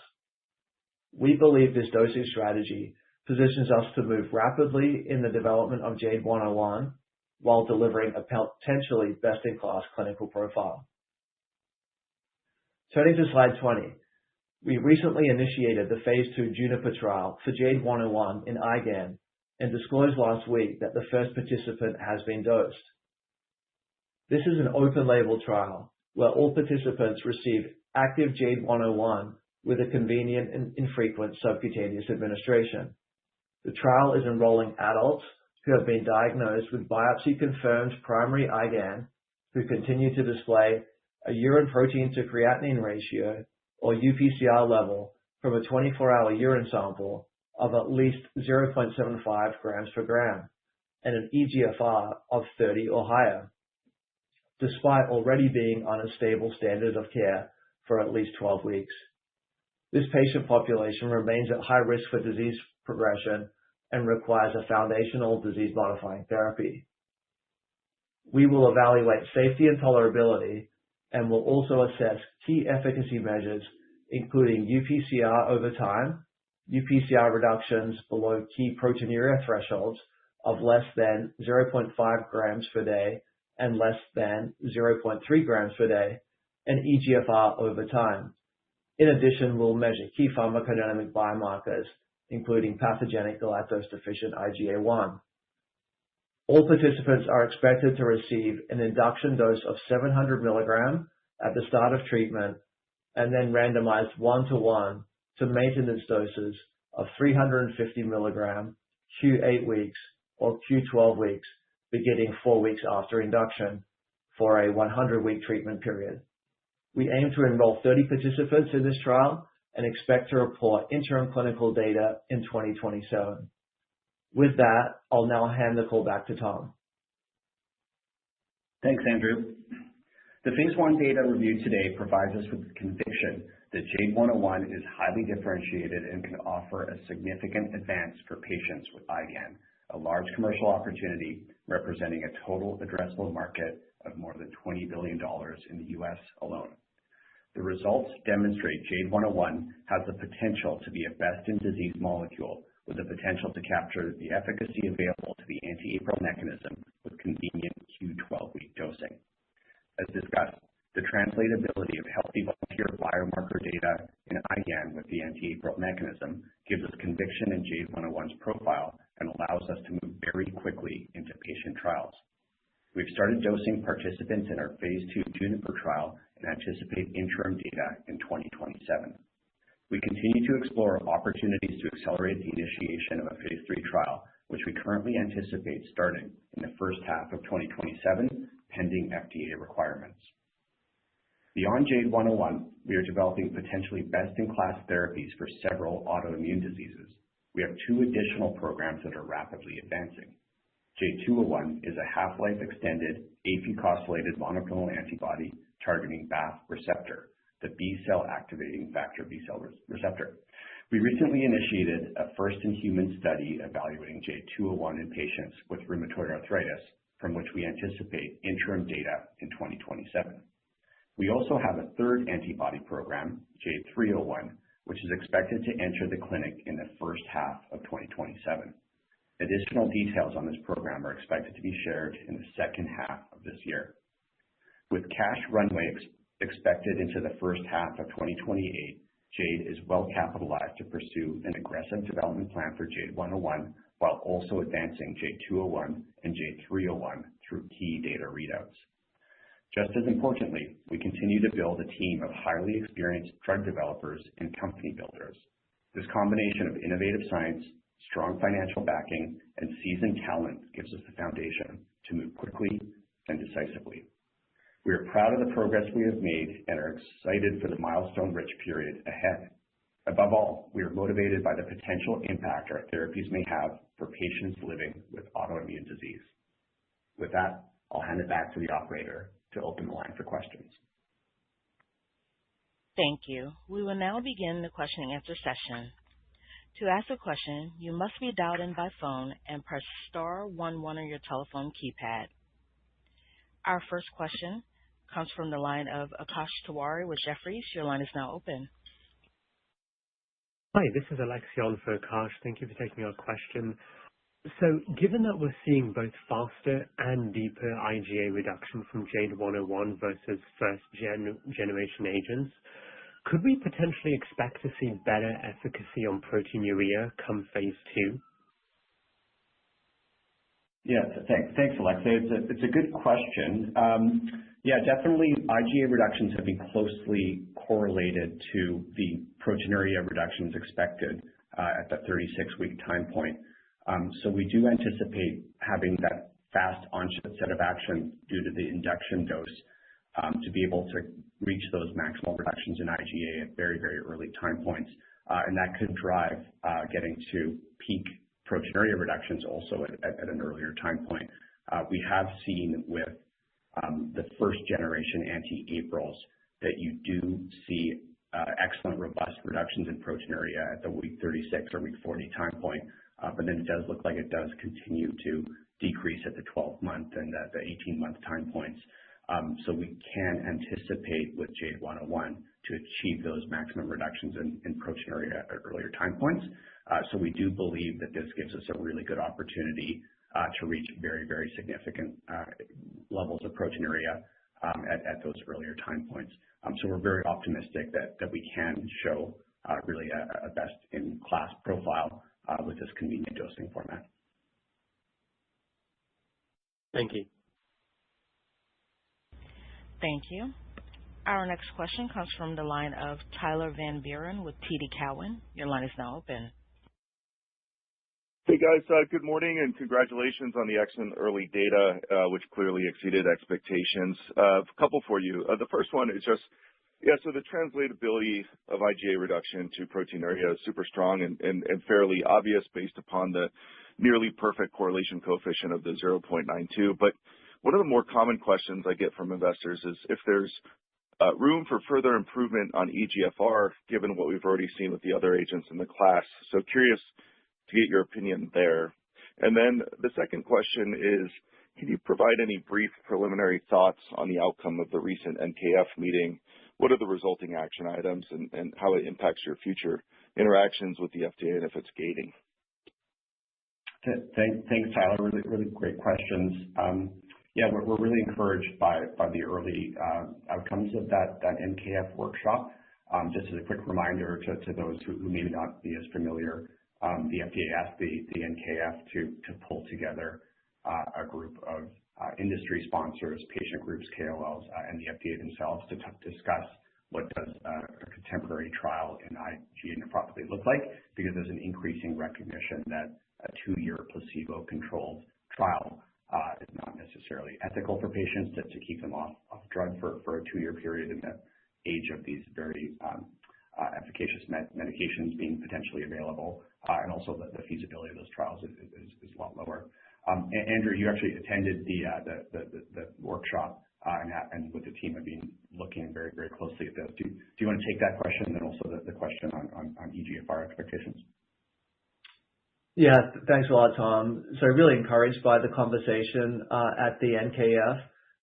We believe this dosing strategy positions us to move rapidly in the development of JADE101 while delivering a potentially best-in-class clinical profile. Turning to slide 20, we recently initiated the phase 2 Juniper trial for JADE101 in IgAN and disclosed last week that the first participant has been dosed. This is an open-label trial where all participants receive active JADE101 with a convenient and infrequent subcutaneous administration. The trial is enrolling adults who have been diagnosed with biopsy-confirmed primary IgAN who continue to display a urine protein to creatinine ratio or UPCR level from a 24-hour urine sample of at least 0.75 grams per gram and an eGFR of 30 or higher, despite already being on a stable standard of care for at least 12 weeks. This patient population remains at high risk for disease progression and requires a foundational disease-modifying therapy. We will evaluate safety and tolerability and will also assess key efficacy measures, including UPCR over time, UPCR reductions below key proteinuria thresholds of less than 0.5 grams per day and less than 0.3 grams per day, and eGFR over time. In addition, we'll measure key pharmacodynamic biomarkers, including pathogenic galactose-deficient IgA1. All participants are expected to receive an induction dose of 700 milligram at the start of treatment and then randomized 1-to-1 to maintenance doses of 350 milligram Q8 weeks or Q12 weeks, beginning 4 weeks after induction for a 100-week treatment period. We aim to enroll 30 participants in this trial and expect to report interim clinical data in 2027. With that, I'll now hand the call back to Tom. Thanks, Andrew. The phase 1 data reviewed today provides us with the conviction that JADE101 is highly differentiated and can offer a significant advance for patients with IgAN, a large commercial opportunity representing a total addressable market of more than $20 billion in the U.S. alone. The results demonstrate JADE101 has the potential to be a best-in-disease molecule with the potential to capture the efficacy available to the anti-APRIL mechanism with convenient Q12-week dosing. As discussed, the translatability of healthy volunteer biomarker data in IgAN with the anti-APRIL mechanism gives us conviction in JADE101's profile and allows us to move very quickly into patient trials. We've started dosing participants in our phase 2 Juniper trial and anticipate interim data in 2027. We continue to explore opportunities to accelerate the initiation of a phase 3 trial, which we currently anticipate starting in the first half of 2027, pending FDA requirements. Beyond JADE101, we are developing potentially best-in-class therapies for several autoimmune diseases. We have 2 additional programs that are rapidly advancing. JADE201 is a half-life extended afucosylated monoclonal antibody targeting BAFF receptor, the B-cell activating factor B-cell receptor. We recently initiated a first-in-human study evaluating JADE201 in patients with rheumatoid arthritis, from which we anticipate interim data in 2027. We also have a third antibody program, JADE301, which is expected to enter the clinic in the first half of 2027. Additional details on this program are expected to be shared in the second half of this year. With cash runway expected into the first half of 2028, Jade is well capitalized to pursue an aggressive development plan for JADE101 while also advancing JADE201 and JADE301 through key data readouts. Just as importantly, we continue to build a team of highly experienced drug developers and company builders. This combination of innovative science, strong financial backing, and seasoned talent gives us the foundation to move quickly and decisively. We are proud of the progress we have made and are excited for the milestone-rich period ahead. Above all, we are motivated by the potential impact our therapies may have for patients living with autoimmune disease. With that, I'll hand it back to the operator to open the line for questions. Thank you. We will now begin the question and answer session. To ask a question, you must be dialed in by phone and press star 11 on your telephone keypad. Our first question comes from the line of Akash Tewari with Jefferies. Your line is now open. Hi, this is Alexion for Akash. Thank you for taking our question. So, given that we're seeing both faster and deeper IgA reduction from JADE101 versus first-generation agents, could we potentially expect to see better efficacy on proteinuria come phase 2? Yeah, thanks, Alexei. It's a good question. Yeah, definitely IgA reductions have been closely correlated to the proteinuria reductions expected at the 36-week time point. So we do anticipate having that fast onset of action due to the induction dose to be able to reach those maximal reductions in IgA at very, very early time points. And that could drive getting to peak proteinuria reductions also at an earlier time point. We have seen with the first generation anti-APRILs that you do see excellent robust reductions in proteinuria at the week 36 or week 40 time point. But then it does look like it does continue to decrease at the 12-month and the 18-month time points. So we can anticipate with JADE101 to achieve those maximum reductions in proteinuria at earlier time points. So we do believe that this gives us a really good opportunity to reach very, very significant levels of proteinuria at those earlier time points. So we're very optimistic that we can show really a best-in-class profile with this convenient dosing format. Thank you. Thank you. Our next question comes from the line of Tyler Van Buren with TD Cowen. Your line is now open. Hey guys, good morning and congratulations on the excellent early data, which clearly exceeded expectations. A couple for you. The first one is just, so the translatability of IgA reduction to proteinuria is super strong and fairly obvious based upon the nearly perfect correlation coefficient of the 0.92. But one of the more common questions I get from investors is if there's room for further improvement on EGFR, given what we've already seen with the other agents in the class. So curious to get your opinion there. And then the second question is, can you provide any brief preliminary thoughts on the outcome of the recent NKF meeting? What are the resulting action items and how it impacts your future interactions with the FDA and if it's gating? Thanks, Tyler. Really great questions. Yeah, we're really encouraged by the early outcomes of that NKF workshop. Just as a quick reminder to those who may not be as familiar, the FDA asked the NKF to pull together a group of industry sponsors, patient groups, KOLs, and the FDA themselves to discuss what does a contemporary trial in IgA nephropathy look like, because there's an increasing recognition that a 2-year placebo-controlled trial is not necessarily ethical for patients to keep them off drug for a 2-year period in the age of these very efficacious medications being potentially available, and also the feasibility of those trials is a lot lower. Andrew, you actually attended the workshop and with the team have been looking very, very closely at those. Do you want to take that question and then also the question on EGFR expectations? Yeah, thanks a lot, Tom. So really encouraged by the conversation at the NKF,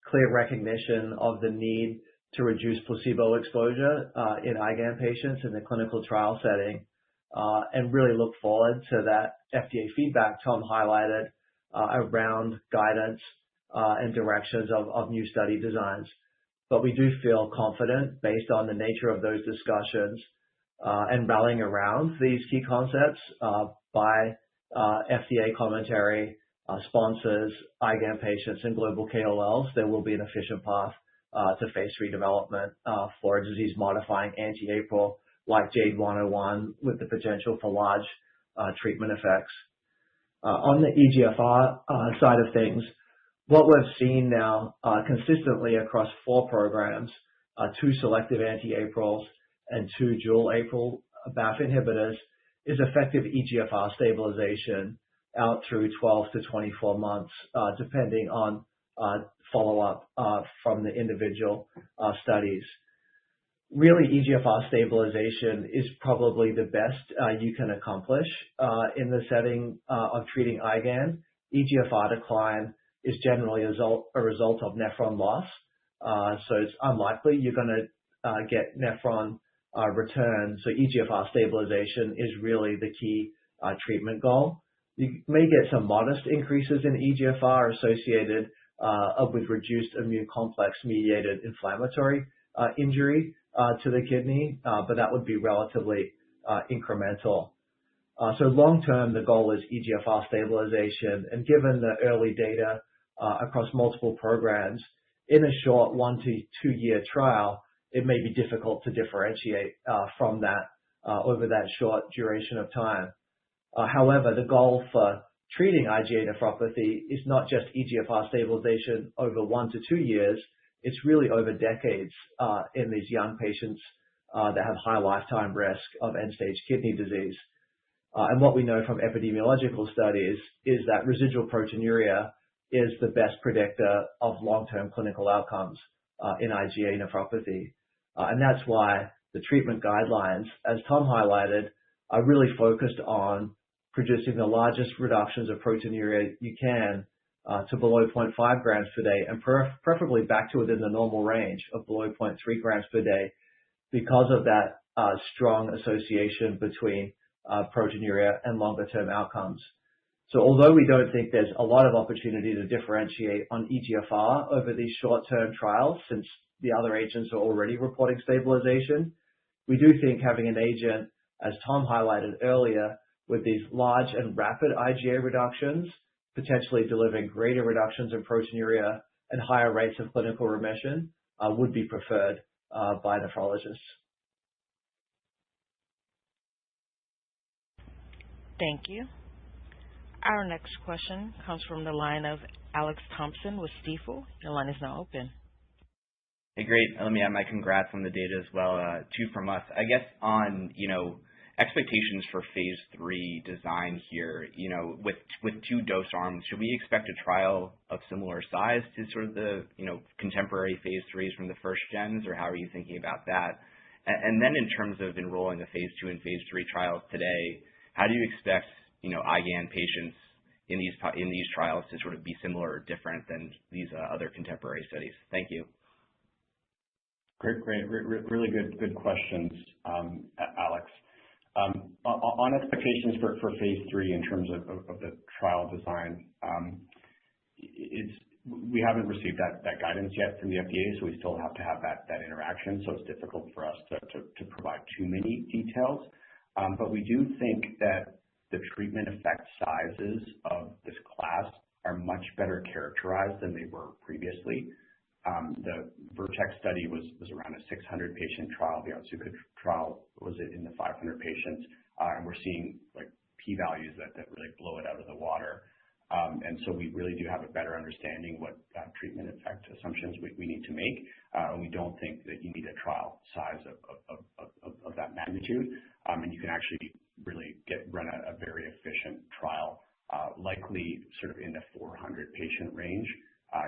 clear recognition of the need to reduce placebo exposure in IgAN patients in the clinical trial setting, and really look forward to that FDA feedback Tom highlighted around guidance and directions of new study designs. But we do feel confident based on the nature of those discussions and rallying around these key concepts by FDA commentary, sponsors, IgAN patients, and global KOLs, there will be an efficient path to phase 3 development for a disease-modifying anti-APRIL like JADE101 with the potential for large treatment effects. On the EGFR side of things, what we've seen now consistently across 4 programs, 2 selective anti-APRILs and 2 dual APRIL BAFF inhibitors, is effective EGFR stabilization out through 12 to 24 months, depending on follow-up from the individual studies. Really, EGFR stabilization is probably the best you can accomplish in the setting of treating IgAN. EGFR decline is generally a result of nephron loss, so it's unlikely you're going to get nephron return. So EGFR stabilization is really the key treatment goal. You may get some modest increases in EGFR associated with reduced immune complex mediated inflammatory injury to the kidney, but that would be relatively incremental. So long term, the goal is EGFR stabilization, and given the early data across multiple programs in a short 1 to 2 year trial, it may be difficult to differentiate from that over that short duration of time. However, the goal for treating IgA nephropathy is not just EGFR stabilization over 1 to 2 years, it's really over decades in these young patients that have high lifetime risk of end-stage kidney disease. And what we know from epidemiological studies is that residual proteinuria is the best predictor of long-term clinical outcomes in IgA nephropathy. And that's why the treatment guidelines, as Tom highlighted, are really focused on producing the largest reductions of proteinuria you can to below 0.5 grams per day, and preferably back to within the normal range of below 0.3 grams per day, because of that strong association between proteinuria and longer term outcomes. So although we don't think there's a lot of opportunity to differentiate on EGFR over these short-term trials, since the other agents are already reporting stabilization, we do think having an agent, as Tom highlighted earlier, with these large and rapid IgA reductions, potentially delivering greater reductions in proteinuria and higher rates of clinical remission, would be preferred by nephrologists. Thank you. Our next question comes from the line of Alex Thompson with Stifel. Your line is now open. Hey, great. Let me add my congrats on the data as well. 2 from us. I guess on, expectations for phase 3 design here, with 2 dose arms, should we expect a trial of similar size to sort of the, contemporary phase 3s from the first gens, or how are you thinking about that? And then in terms of enrolling the phase 2 and phase 3 trials today, how do you expect, IgAN patients in these trials to sort of be similar or different than these other contemporary studies? Thank you. Great. Really good questions, Alex. On expectations for phase 3 in terms of the trial design, we haven't received that guidance yet from the FDA, so we still have to have that interaction. So it's difficult for us to provide too many details. But we do think that the treatment effect sizes of this class are much better characterized than they were previously. The Vertex study was around a 600 patient trial. The Otsuka trial was in the 500 patients, and we're seeing like p-values that really blow it out of the water. And so we really do have a better understanding what treatment effect assumptions we need to make. And we don't think that you need a trial size of that magnitude. And you can actually really run a very efficient trial, likely sort of in the 400 patient range,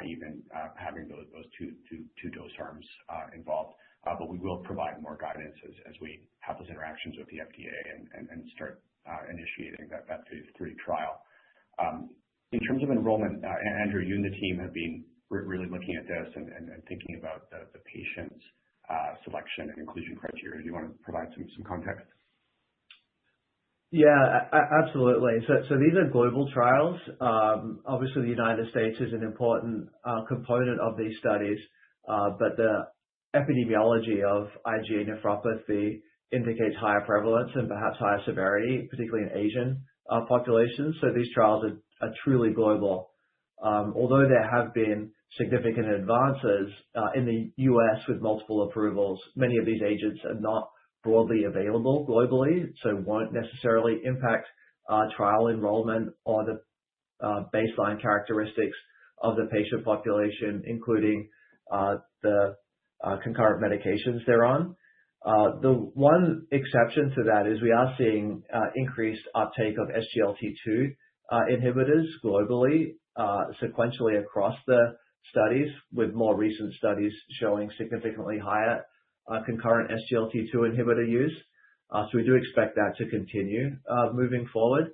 even having those two dose arms involved. But we will provide more guidance as we have those interactions with the FDA and start initiating that phase 3 trial. In terms of enrollment, Andrew, you and the team have been really looking at this and thinking about the patient's selection and inclusion criteria. Do you want to provide some context? Yeah, absolutely. So these are global trials. Obviously, the United States is an important component of these studies, but the epidemiology of IgA nephropathy indicates higher prevalence and perhaps higher severity, particularly in Asian populations. So these trials are truly global. Although there have been significant advances in the US with multiple approvals, many of these agents are not broadly available globally, so won't necessarily impact trial enrollment or the baseline characteristics of the patient population, including the concurrent medications they're on. The one exception to that is we are seeing increased uptake of SGLT2 inhibitors globally, sequentially across the studies, with more recent studies showing significantly higher concurrent SGLT2 inhibitor use. So we do expect that to continue moving forward.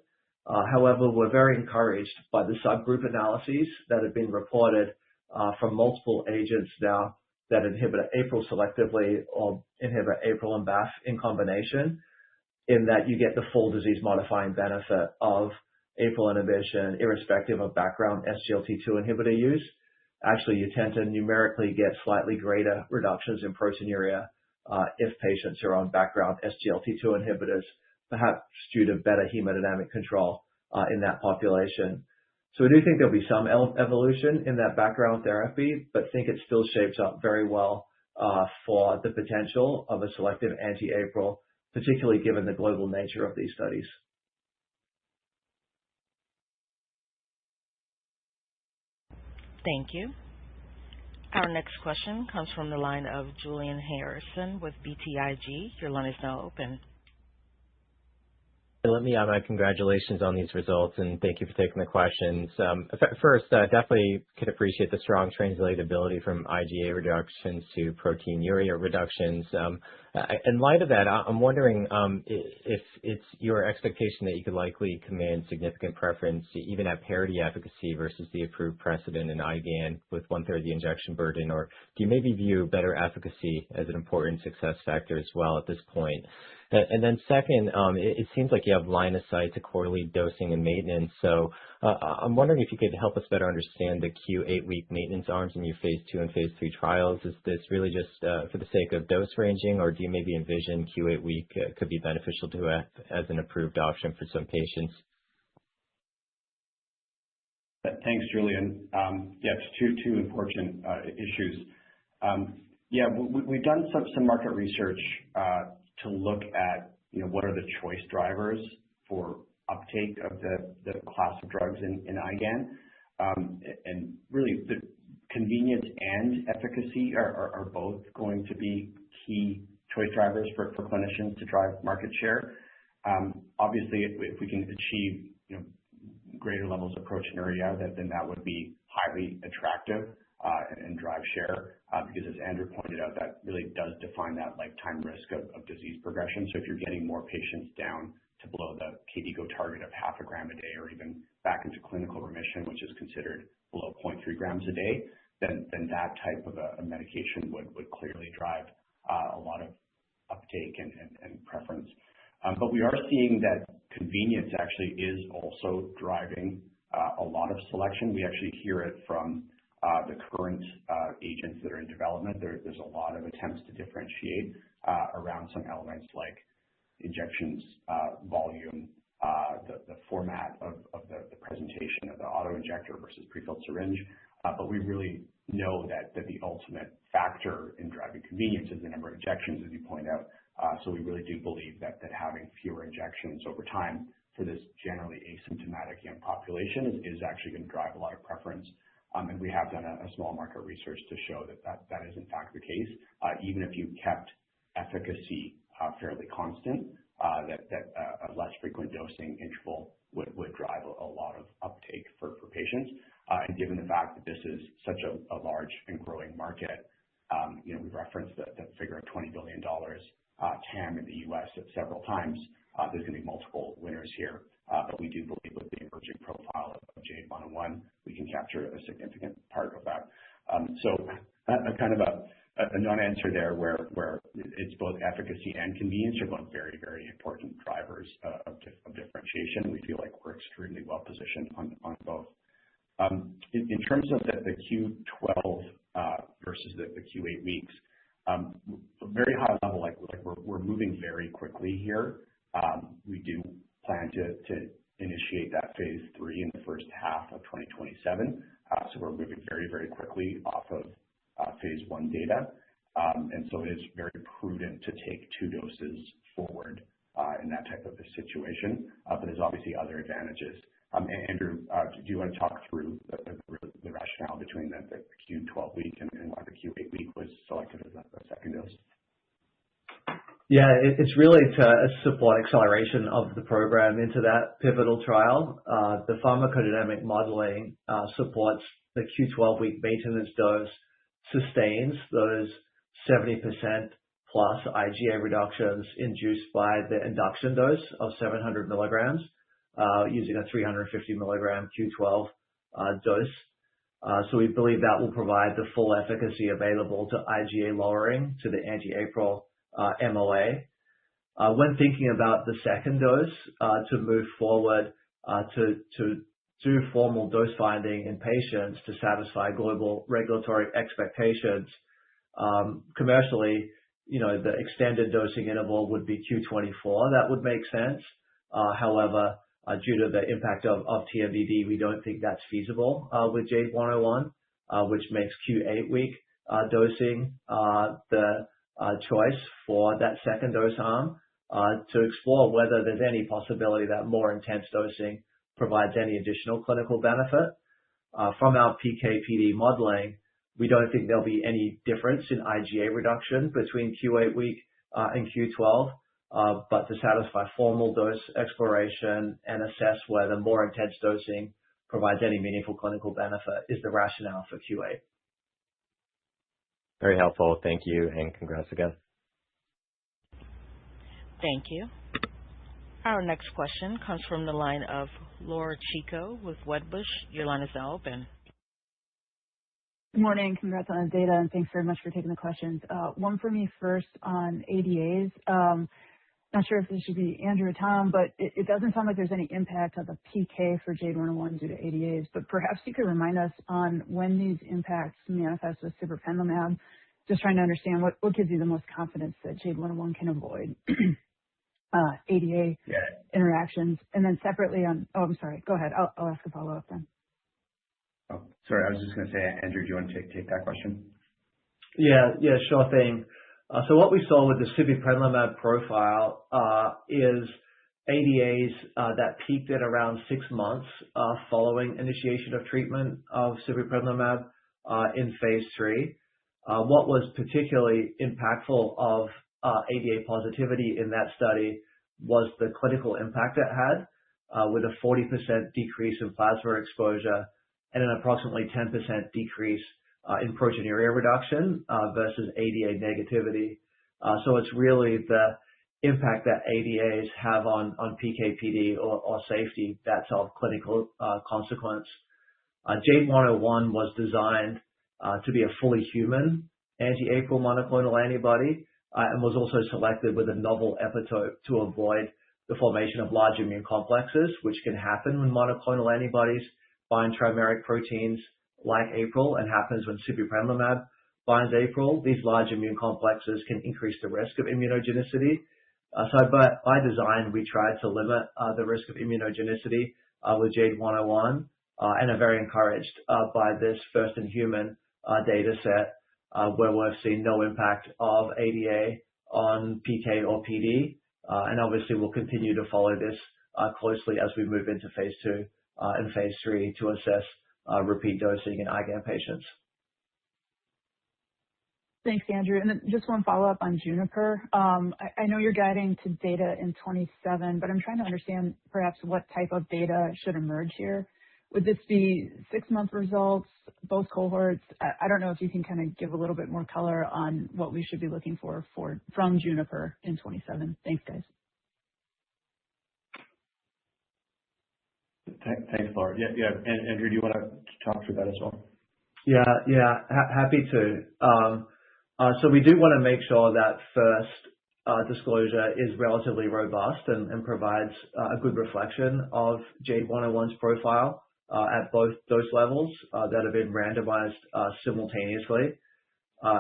However, we're very encouraged by the subgroup analyses that have been reported from multiple agents now that inhibit APRIL selectively or inhibit APRIL and BAFF in combination, in that you get the full disease modifying benefit of APRIL inhibition irrespective of background SGLT2 inhibitor use. Actually, you tend to numerically get slightly greater reductions in proteinuria if patients are on background SGLT2 inhibitors, perhaps due to better hemodynamic control in that population. So we do think there'll be some evolution in that background therapy, but think it still shapes up very well for the potential of a selective anti-APRIL, particularly given the global nature of these studies. Thank you. Our next question comes from the line of Julian Harrison with BTIG. Your line is now open. Let me add my congratulations on these results, and thank you for taking the questions. First, definitely could appreciate the strong translatability from IgA reductions to proteinuria reductions. In light of that, I'm wondering if it's your expectation that you could likely command significant preference, even at parity efficacy versus the approved precedent in IgAN with 1/3 the injection burden, or do you maybe view better efficacy as an important success factor as well at this point? And then second, it seems like you have line of sight to quarterly dosing and maintenance. So I'm wondering if you could help us better understand the Q8-week maintenance arms in your phase 2 and phase 3 trials. Is this really just for the sake of dose ranging, or do you maybe envision Q8-week could be beneficial to as an approved option for some patients? Thanks, Julian. Yeah, it's two important issues. We've done some market research to look at what are the choice drivers for uptake of the class of drugs in IgAN, and really the convenience and efficacy are both going to be key choice drivers for clinicians to drive market share. Obviously, if we can achieve greater levels of proteinuria, then that would be highly attractive and drive share, because as Andrew pointed out, that really does define that lifetime risk of disease progression. So if you're getting more patients down to below the KDIGO target of 0.5 gram a day, or even back into clinical remission, which is considered below 0.3 grams a day, then that type of a medication would clearly drive a lot of uptake and preference. But we are seeing that convenience actually is also driving a lot of selection. We actually hear it from the current agents that are in development. There's a lot of attempts to differentiate around some elements like injections, volume, the format of the presentation of the auto-injector versus prefilled syringe. But we really know that the ultimate factor in driving convenience is the number of injections, as you point out. So we really do believe that having fewer injections over time for this generally asymptomatic young population is actually going to drive a lot of preference. And we have done a small market research to show that is in fact the case. Even if you kept efficacy fairly constant, that a less frequent dosing interval would drive a lot of uptake for patients. And given the fact that this is such a large and growing market, we've referenced the figure of $20 billion TAM in the U.S. several times. There's going to be multiple winners here, but we do believe with the emerging profile of JADE101, we can capture a significant part of that. So a kind of a non-answer there where it's both efficacy and convenience are both very, very important drivers of differentiation. We feel like we're extremely well positioned on both. In terms of the Q12 versus the Q8 weeks, very high level, like we're moving very quickly here. We do plan to initiate that phase 3 in the first half of 2027. So we're moving very, very quickly off of phase 1 data. And so it is very prudent to take 2 doses forward in that type of a situation. But there's obviously other advantages. Andrew, do you want to talk through the rationale between the Q12 week and why the Q8 week was selected as a second dose? Yeah, it's really to support acceleration of the program into that pivotal trial. The pharmacodynamic modeling supports the Q12 week maintenance dose sustains those 70% plus IgA reductions induced by the induction dose of 700 milligrams using a 350 milligram Q12 dose. So we believe that will provide the full efficacy available to IgA lowering to the anti-APRIL MOA. When thinking about the second dose to move forward to do formal dose finding in patients to satisfy global regulatory expectations, commercially, the extended dosing interval would be Q24. That would make sense. However, due to the impact of TMDD, we don't think that's feasible with JADE101, which makes Q8 week dosing the choice for that second dose arm to explore whether there's any possibility that more intense dosing provides any additional clinical benefit. From our PK/PD modeling, we don't think there'll be any difference in IgA reduction between Q8 week and Q12, but to satisfy formal dose exploration and assess whether more intense dosing provides any meaningful clinical benefit is the rationale for Q8. Very helpful. Thank you, and congrats again. Thank you. Our next question comes from the line of Laura Chico with Wedbush. Your line is now open. Good morning. Congrats on the data, and thanks very much for taking the questions. One for me first on ADAs. Not sure if this should be Andrew or Tom, but it doesn't sound like there's any impact on the PK for JADE101 due to ADAs, but perhaps you could remind us on when these impacts manifest with sibeprenlimab. Just trying to understand what gives you the most confidence that JADE101 can avoid ADA interactions. And then separately I'm sorry, go ahead. I'll ask a follow-up then. Oh, sorry, I was just going to say, Andrew, do you want to take that question? Yeah, sure thing. So what we saw with the sibeprenlimab profile is ADAs that peaked at around 6 months following initiation of treatment of sibeprenlimab in phase 3. What was particularly impactful of ADA positivity in that study was the clinical impact it had, with a 40% decrease in plasma exposure and an approximately 10% decrease in proteinuria reduction versus ADA negativity. So it's really the impact that ADAs have on PK/PD or safety that's of clinical consequence. JADE101 was designed to be a fully human anti-APRIL monoclonal antibody and was also selected with a novel epitope to avoid the formation of large immune complexes, which can happen when monoclonal antibodies bind trimeric proteins like APRIL and happens when sibeprenlimab binds APRIL. These large immune complexes can increase the risk of immunogenicity. So by design, we tried to limit the risk of immunogenicity with JADE101 and are very encouraged by this first-in-human data set where we've seen no impact of ADA on PK or PD. And obviously, we'll continue to follow this closely as we move into phase 2 and phase 3 to assess repeat dosing in IgAN patients. Thanks, Andrew. And then just one follow-up on Juniper. I know you're guiding to data in 27, but I'm trying to understand perhaps what type of data should emerge here. Would this be 6-month results, both cohorts? I don't know if you can kind of give a little bit more color on what we should be looking for from Juniper in 27. Thanks, guys. Thanks, Laura. Yeah. And Andrew, do you want to talk through that as well? Yeah. Happy to. So we do want to make sure that first disclosure is relatively robust and provides a good reflection of JADE101's profile at both dose levels that have been randomized simultaneously.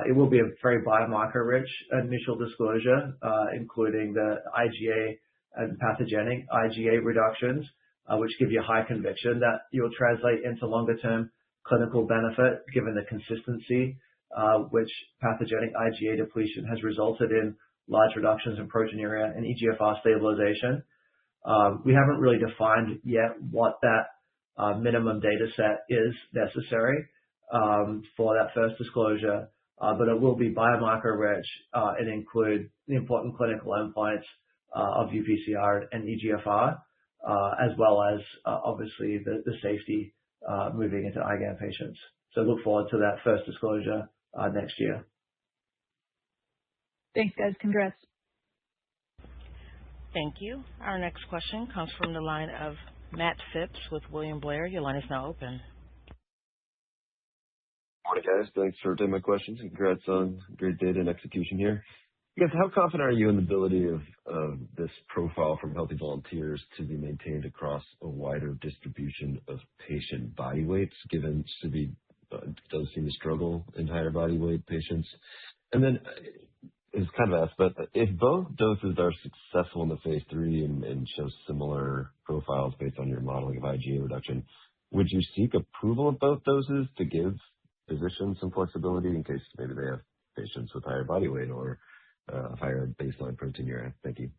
It will be a very biomarker-rich initial disclosure, including the IgA and pathogenic IgA reductions, which give you high conviction that you'll translate into longer-term clinical benefit, given the consistency which pathogenic IgA depletion has resulted in large reductions in proteinuria and EGFR stabilization. We haven't really defined yet what that minimum data set is necessary for that first disclosure, but it will be biomarker-rich and include the important clinical endpoints of UPCR and EGFR, as well as obviously the safety moving into IgAN patients. So look forward to that first disclosure next year. Thanks, guys. Congrats. Thank you. Our next question comes from the line of Matt Phipps with William Blair. Your line is now open. Morning, guys. Thanks for taking my questions. Congrats on great data and execution here. Yes, how confident are you in the ability of this profile from healthy volunteers to be maintained across a wider distribution of patient body weights, given Sibe does seem to struggle in higher body weight patients? And then it's kind of asked, but if both doses are successful in the phase 3 and show similar profiles based on your modeling of IgA reduction, would you seek approval of both doses to give physicians some flexibility in case maybe they have patients with higher body weight or higher baseline proteinuria? Thank you.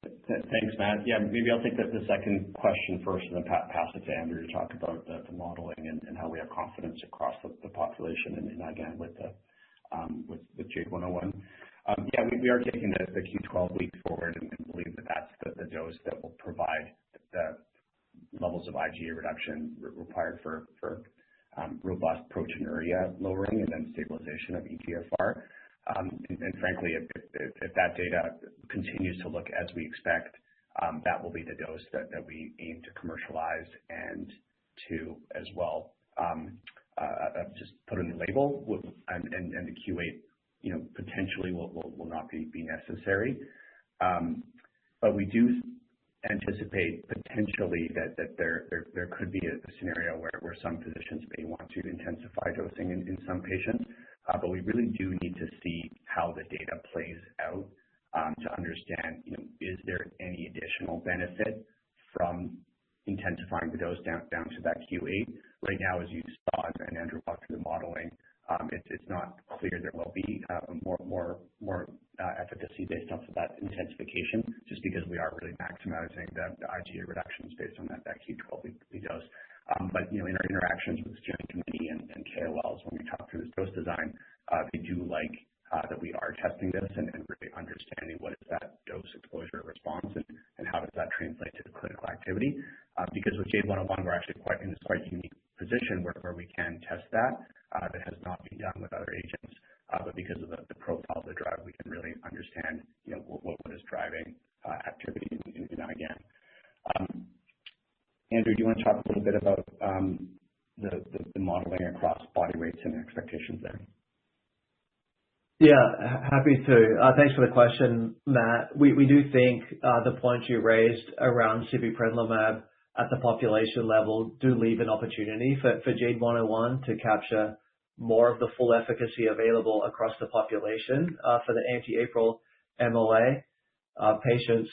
Thanks, Matt. Yeah, maybe I'll take the second question first and then pass it to Andrew to talk about the modeling and how we have confidence across the population and again with JADE101. Yeah, we are taking the Q12 week forward and believe that that's the dose that will provide the levels of IgA reduction required for robust proteinuria lowering and then stabilization of EGFR. And frankly, if that data continues to look as we expect, that will be the dose that we aim to commercialize and to as well just put in the label and the Q8 potentially will not be necessary. But we do anticipate potentially that there could be a scenario where some physicians may want to intensify dosing in some patients. But we really do need to see how the data plays out to understand, is there any additional benefit from intensifying the dose down to that Q8? Right now, as you saw and Andrew walked through the modeling, it's not clear there will be more efficacy based off of that intensification, just because we are really maximizing the IgA reductions based on that Q12 weekly dose. But in our interactions with the steering committee and KOLs, when we talk through this dose design, they do like that we are testing this and really understanding what is that dose actually quite in this quite unique position where we can test that has not been done with other agents. But because of the profile of the drug, we can really understand, what is driving activity in IgAN. Andrew, do you want to talk a little bit about the modeling across body weights and expectations there? Yeah, happy to. Thanks for the question, Matt. We do think the points you raised around sibeprenlimab at the population level do leave an opportunity for JADE101 to capture more of the full efficacy available across the population for the anti-APRIL MOA. Patients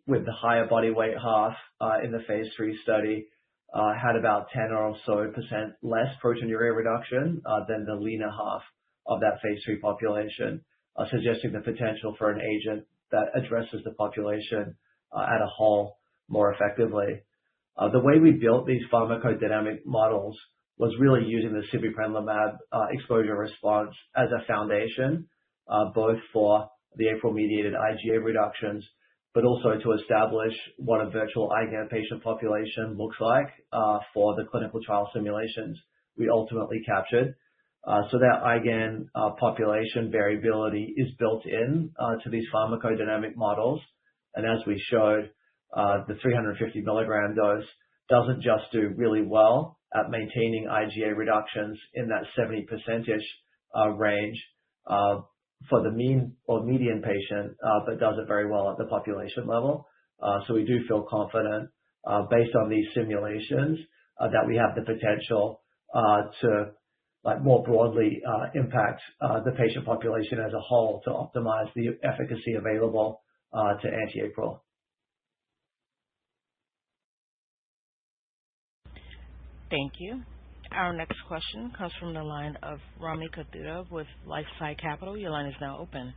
with the higher body weight half in the phase 3 study had about 10 or so % less proteinuria reduction than the leaner half of that phase 3 population, suggesting the potential for an agent that addresses the population at a whole more effectively. The way we built these pharmacodynamic models was really using the sibeprenlimab exposure response as a foundation, both for the APRIL-mediated IgA reductions, but also to establish what a virtual IgAN patient population looks like for the clinical trial simulations we ultimately captured. So that IgAN population variability is built in to these pharmacodynamic models. And as we showed, the 350 milligram dose doesn't just do really well at maintaining IgA reductions in that 70% range for the mean or median patient, but does it very well at the population level. So we do feel confident based on these simulations that we have the potential to more broadly impact the patient population as a whole to optimize the efficacy available to anti-APRIL. Thank you. Our next question comes from the line of Rami Katkhuda with LifeSci Capital. Your line is now open.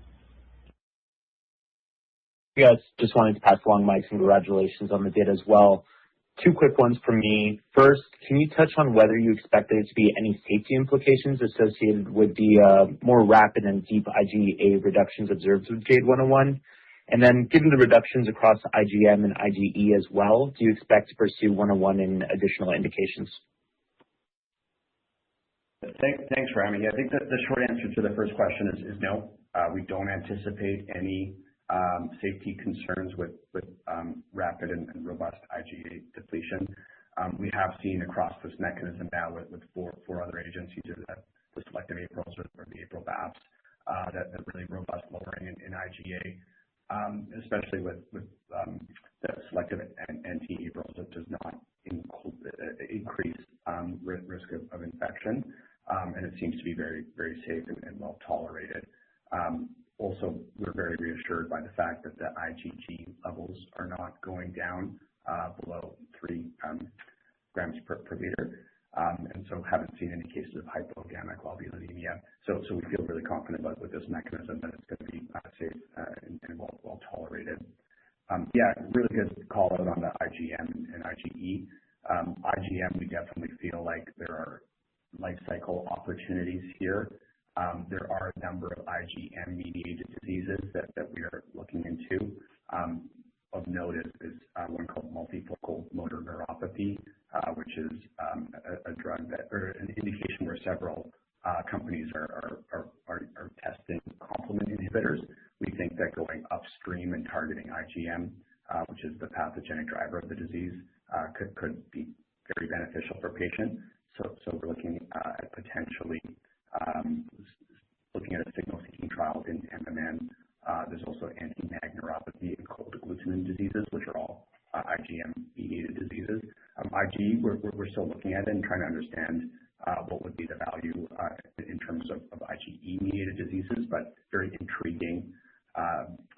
Hey guys, just wanted to pass along my congratulations on the data as well. 2 quick ones from me. First, can you touch on whether you expect there to be any safety implications associated with the more rapid and deep IgA reductions observed with JADE101? And then, given the reductions across IgM and IgE as well, do you expect to pursue 101 in additional indications? Thanks, Rami. I think that the short answer to the first question is no. We don't anticipate any safety concerns with rapid and robust IgA depletion. We have seen across this mechanism now with four other agents, either the selective APRILs or the APRIL BAFFs, that really robust lowering in IgA. Especially with the selective anti-APRILs, it does not increase risk of infection, and it seems to be very, very safe and well tolerated. Also, we're very reassured by the fact that the IgG levels are not going down below 3 grams per liter, and so haven't seen any cases of hypogammic globulinemia. So we feel really confident with this mechanism that it's going to be safe and well tolerated. Really good call out on the IgM and IgE. IgM, we definitely feel like there are life cycle opportunities here. There are a number of IgM-mediated diseases that we are looking into. Of note is one called multifocal motor neuropathy, which is a drug or an indication where several companies are testing complement inhibitors. We think that going upstream and targeting IgM, which is the pathogenic driver of the disease, could be very beneficial for patients. So we're looking at potentially looking at a signal-seeking trial in MMN. There's also anti-MAG neuropathy and cold agglutinin diseases, which are all IgM-mediated diseases. IgE, we're still looking at it and trying to understand what would be the value in terms of IgE-mediated diseases, but very intriguing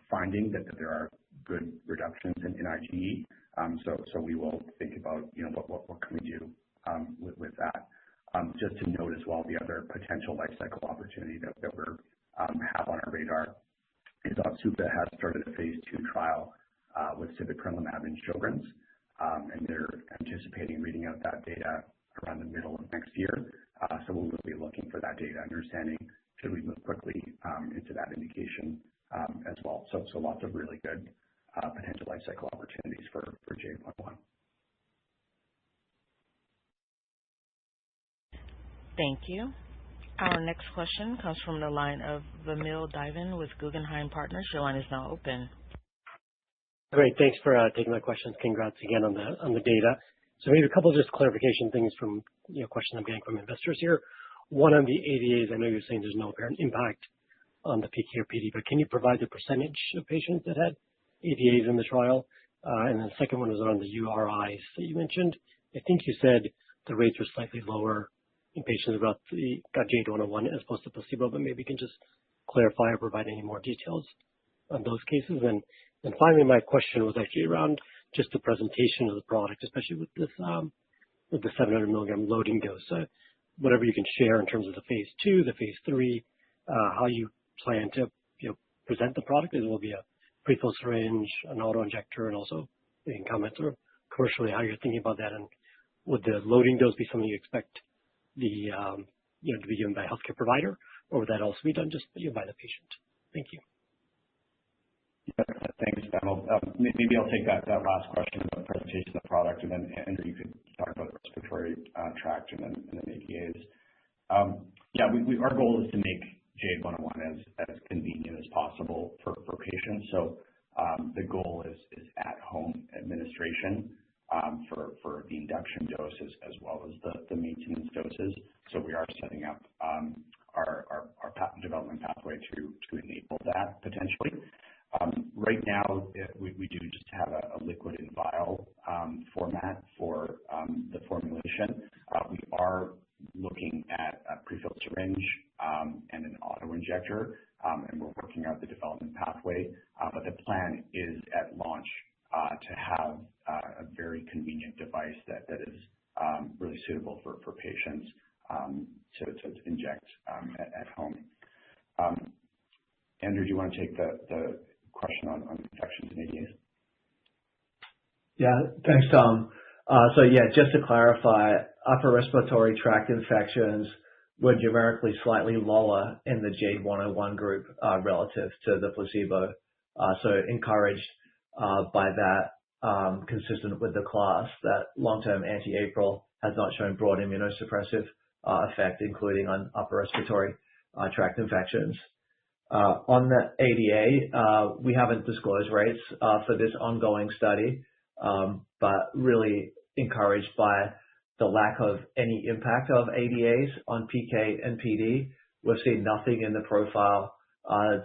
finding that there are good reductions in IgE. So we will think about what can we do with that. Just to note as well, the other potential life cycle opportunity that we have on our radar is Otsuka has started a phase 2 trial with sibeprenlimab in Sjogren's, and they're anticipating reading out that data around the middle of next year. So we will be looking for that data, understanding should we move quickly into that indication as well. So lots of really good potential life cycle opportunities for JADE101. Thank you. Our next question comes from the line of Vamil Divan with Guggenheim Partners. Your line is now open. Great. Thanks for taking my questions. Congrats again on the data. So maybe a couple of just clarification things from questions I'm getting from investors here. One on the ADAs, I know you're saying there's no apparent impact on the PK or PD, but can you provide the percentage of patients that had ADAs in the trial? And then the second one was on the URIs that you mentioned. I think you said the rates were slightly lower in patients got JADE101 as opposed to placebo, but maybe you can just clarify or provide any more details on those cases. And finally, my question was actually around just the presentation of the product, especially with this with the 700 milligram loading dose. Whatever you can share in terms of the phase 2, the phase 3, how you plan to present the product. It will be a prefilled syringe, an auto-injector, and also you can comment sort of commercially how you're thinking about that. And would the loading dose be something you expect the to be given by a healthcare provider, or would that also be done just by the patient? Thank you. Yeah, thanks, Donald. Maybe I'll take that last question about the presentation of the product, and then Andrew, you could talk about the respiratory tract and then ADAs. Our goal is to make JADE101 as convenient as possible for patients. So the goal is at-home administration for the induction doses as well as the maintenance doses. So we are setting up our patent development pathway to enable that potentially. Right now, we do just have a liquid and vial format for the formulation. We are looking at a prefilled syringe and an auto-injector, and we're working out the development pathway. But the plan is at launch to have a very convenient device that is really suitable for patients to inject at home. Andrew, do you want to take the question on infections and ADAs? Yeah, thanks, Tom. Just to clarify, upper respiratory tract infections were numerically slightly lower in the JADE101 group relative to the placebo. Encouraged by that, consistent with the class, that long-term anti-APRIL has not shown broad immunosuppressive effect, including on upper respiratory tract infections. On the ADA, we haven't disclosed rates for this ongoing study, but really encouraged by the lack of any impact of ADAs on PK and PD. We've seen nothing in the profile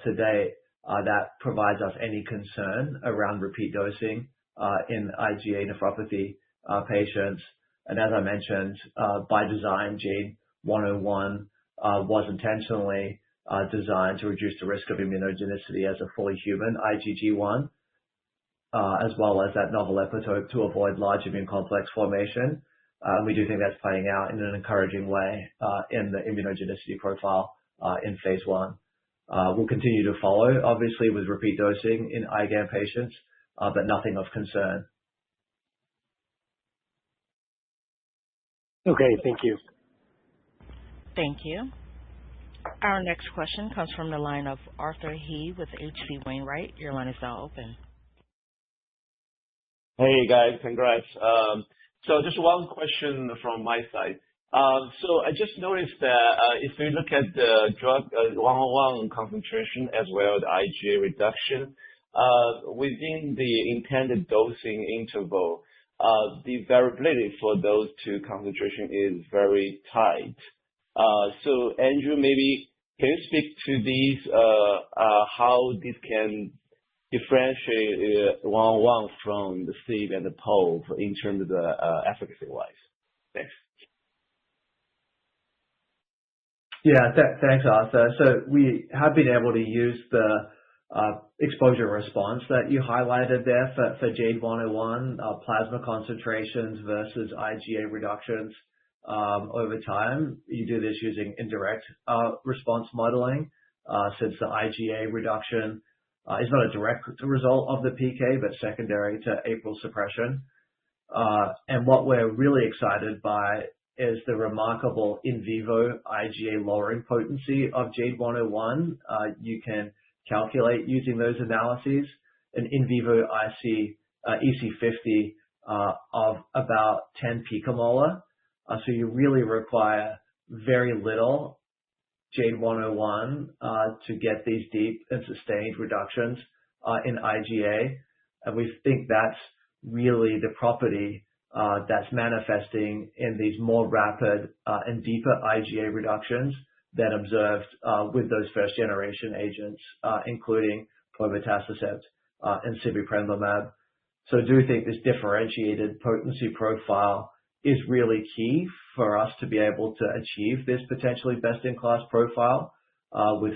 today that provides us any concern around repeat dosing in IgA nephropathy patients. And as I mentioned, by design, JADE101 was intentionally designed to reduce the risk of immunogenicity as a fully human IgG1, as well as that novel epitope to avoid large immune complex formation. We do think that's playing out in an encouraging way in the immunogenicity profile in phase 1. We'll continue to follow, obviously, with repeat dosing in IgAN patients, but nothing of concern. Okay, thank you. Thank you. Our next question comes from the line of Arthur He with H.C. Wainwright. Your line is now open. Hey guys, congrats. So just one question from my side. So I just noticed that if we look at the drug 101 concentration as well as the IgA reduction within the intended dosing interval, the variability for those two concentration is very tight. So Andrew, maybe can you speak to these, how this can differentiate 101 from the SIB and the POV in terms of the efficacy-wise? Thanks. Yeah, thanks, Arthur. So we have been able to use the exposure response that you highlighted there for JADE101, plasma concentrations versus IgA reductions over time. You do this using indirect response modeling, since the IgA reduction is not a direct result of the PK, but secondary to APRIL suppression. And what we're really excited by is the remarkable in vivo IgA lowering potency of JADE101. You can calculate using those analyses an in vivo EC50 of about 10 picomolar. So you really require very little JADE101 to get these deep and sustained reductions in IgA. And we think that's really the property that's manifesting in these more rapid and deeper IgA reductions than observed with those first-generation agents, including povetacicept and sibeprenlimab. So I do think this differentiated potency profile is really key for us to be able to achieve this potentially best-in-class profile with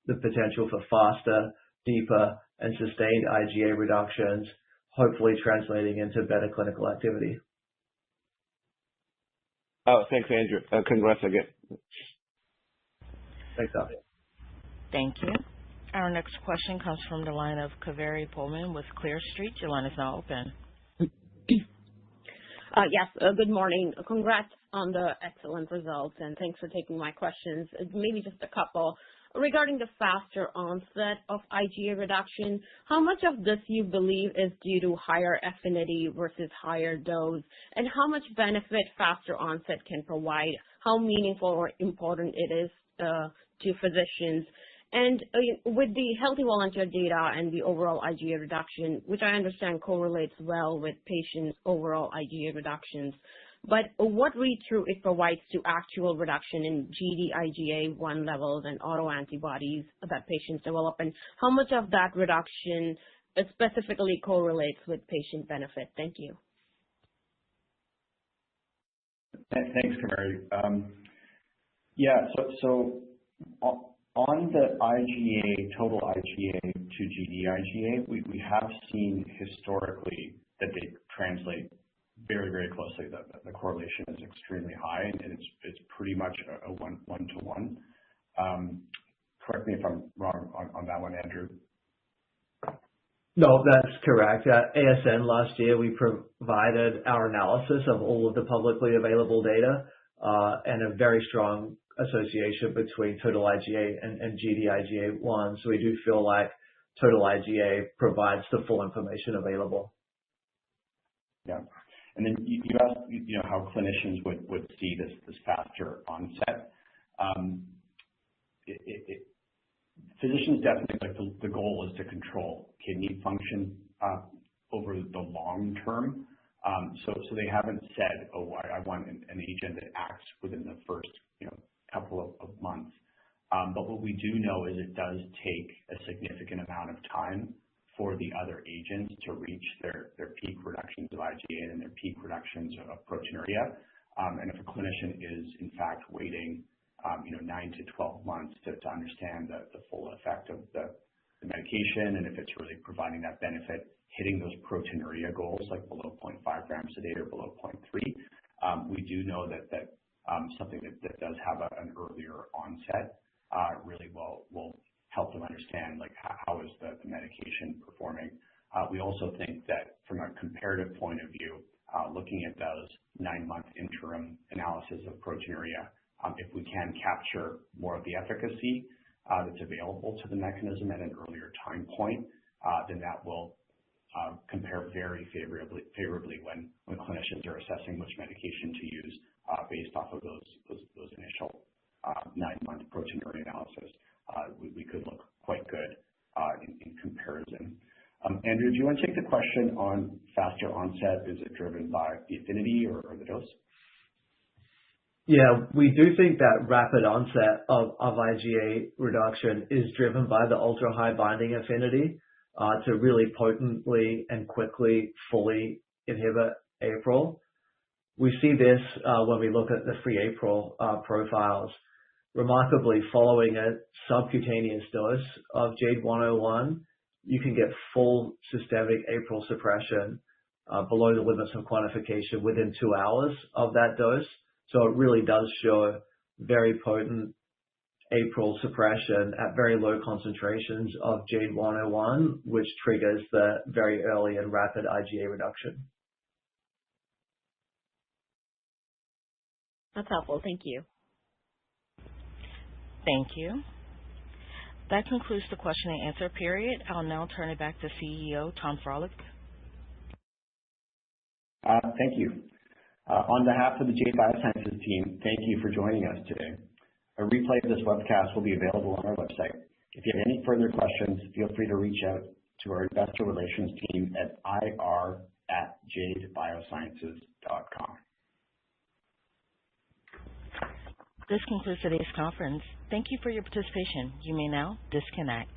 the potential for faster, deeper, and sustained IgA reductions, hopefully translating into better clinical activity. Oh, thanks, Andrew. Congrats again. Thanks, Doc. Thank you. Our next question comes from the line of Kaveri Pullman with Clear Street. Your line is now open. Yes, good morning. Congrats on the excellent results, and thanks for taking my questions. Maybe just a couple. Regarding the faster onset of IgA reduction, how much of this you believe is due to higher affinity versus higher dose, and how much benefit faster onset can provide? How meaningful or important it is to physicians? And with the healthy volunteer data and the overall IgA reduction, which I understand correlates well with patients' overall IgA reductions, but what read-through it provides to actual reduction in Gd-IgA1 levels and autoantibodies that patients develop, and how much of that reduction specifically correlates with patient benefit? Thank you. Thanks, Kaveri. So on the IgA, total IgA to Gd-IgA, we have seen historically that they translate very, very closely. The correlation is extremely high, and it's pretty much a one-to-one. Correct me if I'm wrong on that one, Andrew. No, that's correct. At ASN last year, we provided our analysis of all of the publicly available data and a very strong association between total IgA and Gd-IgA1. So we do feel like total IgA provides the full information available. Yeah. And then you asked, how clinicians would see this faster onset. Physicians definitely, like the goal is to control kidney function over the long term. So they haven't said, I want an agent that acts within the first, couple of months. But what we do know is it does take a significant amount of time for the other agents to reach their peak reductions of IgA and their peak reductions of proteinuria. And if a clinician is in fact waiting, 9 to 12 months to understand the full effect of the medication, and if it's really providing that benefit, hitting those proteinuria goals like below 0.5 grams a day or below 0.3, we do know that something that does have an earlier onset really will help them understand how is the medication performing. We also think that from a comparative point of view, looking at those 9-month interim analysis of proteinuria, if we can capture more of the efficacy that's available to the mechanism at an earlier time point, then that will compare very favorably when clinicians are assessing which medication to use based off of those initial 9-month proteinuria analysis. We could look quite good in comparison. Andrew, do you want to take the question on faster onset? Is it driven by the affinity or the dose? Yeah, we do think that rapid onset of IgA reduction is driven by the ultra-high binding affinity to really potently and quickly fully inhibit APRIL. We see this when we look at the free APRIL profiles. Remarkably, following a subcutaneous dose of JADE101, you can get full systemic APRIL suppression below the limits of quantification within 2 hours of that dose. So it really does show very potent APRIL suppression at very low concentrations of JADE101, which triggers the very early and rapid IgA reduction. That's helpful. Thank you. Thank you. That concludes the question and answer period. I'll now turn it back to CEO Tom Frohlich. Thank you. On behalf of the Jade Biosciences team, thank you for joining us today. A replay of this webcast will be available on our website. If you have any further questions, feel free to reach out to our investor relations team at ir@jadebiosciences.com. This concludes today's conference. Thank you for your participation. You may now disconnect.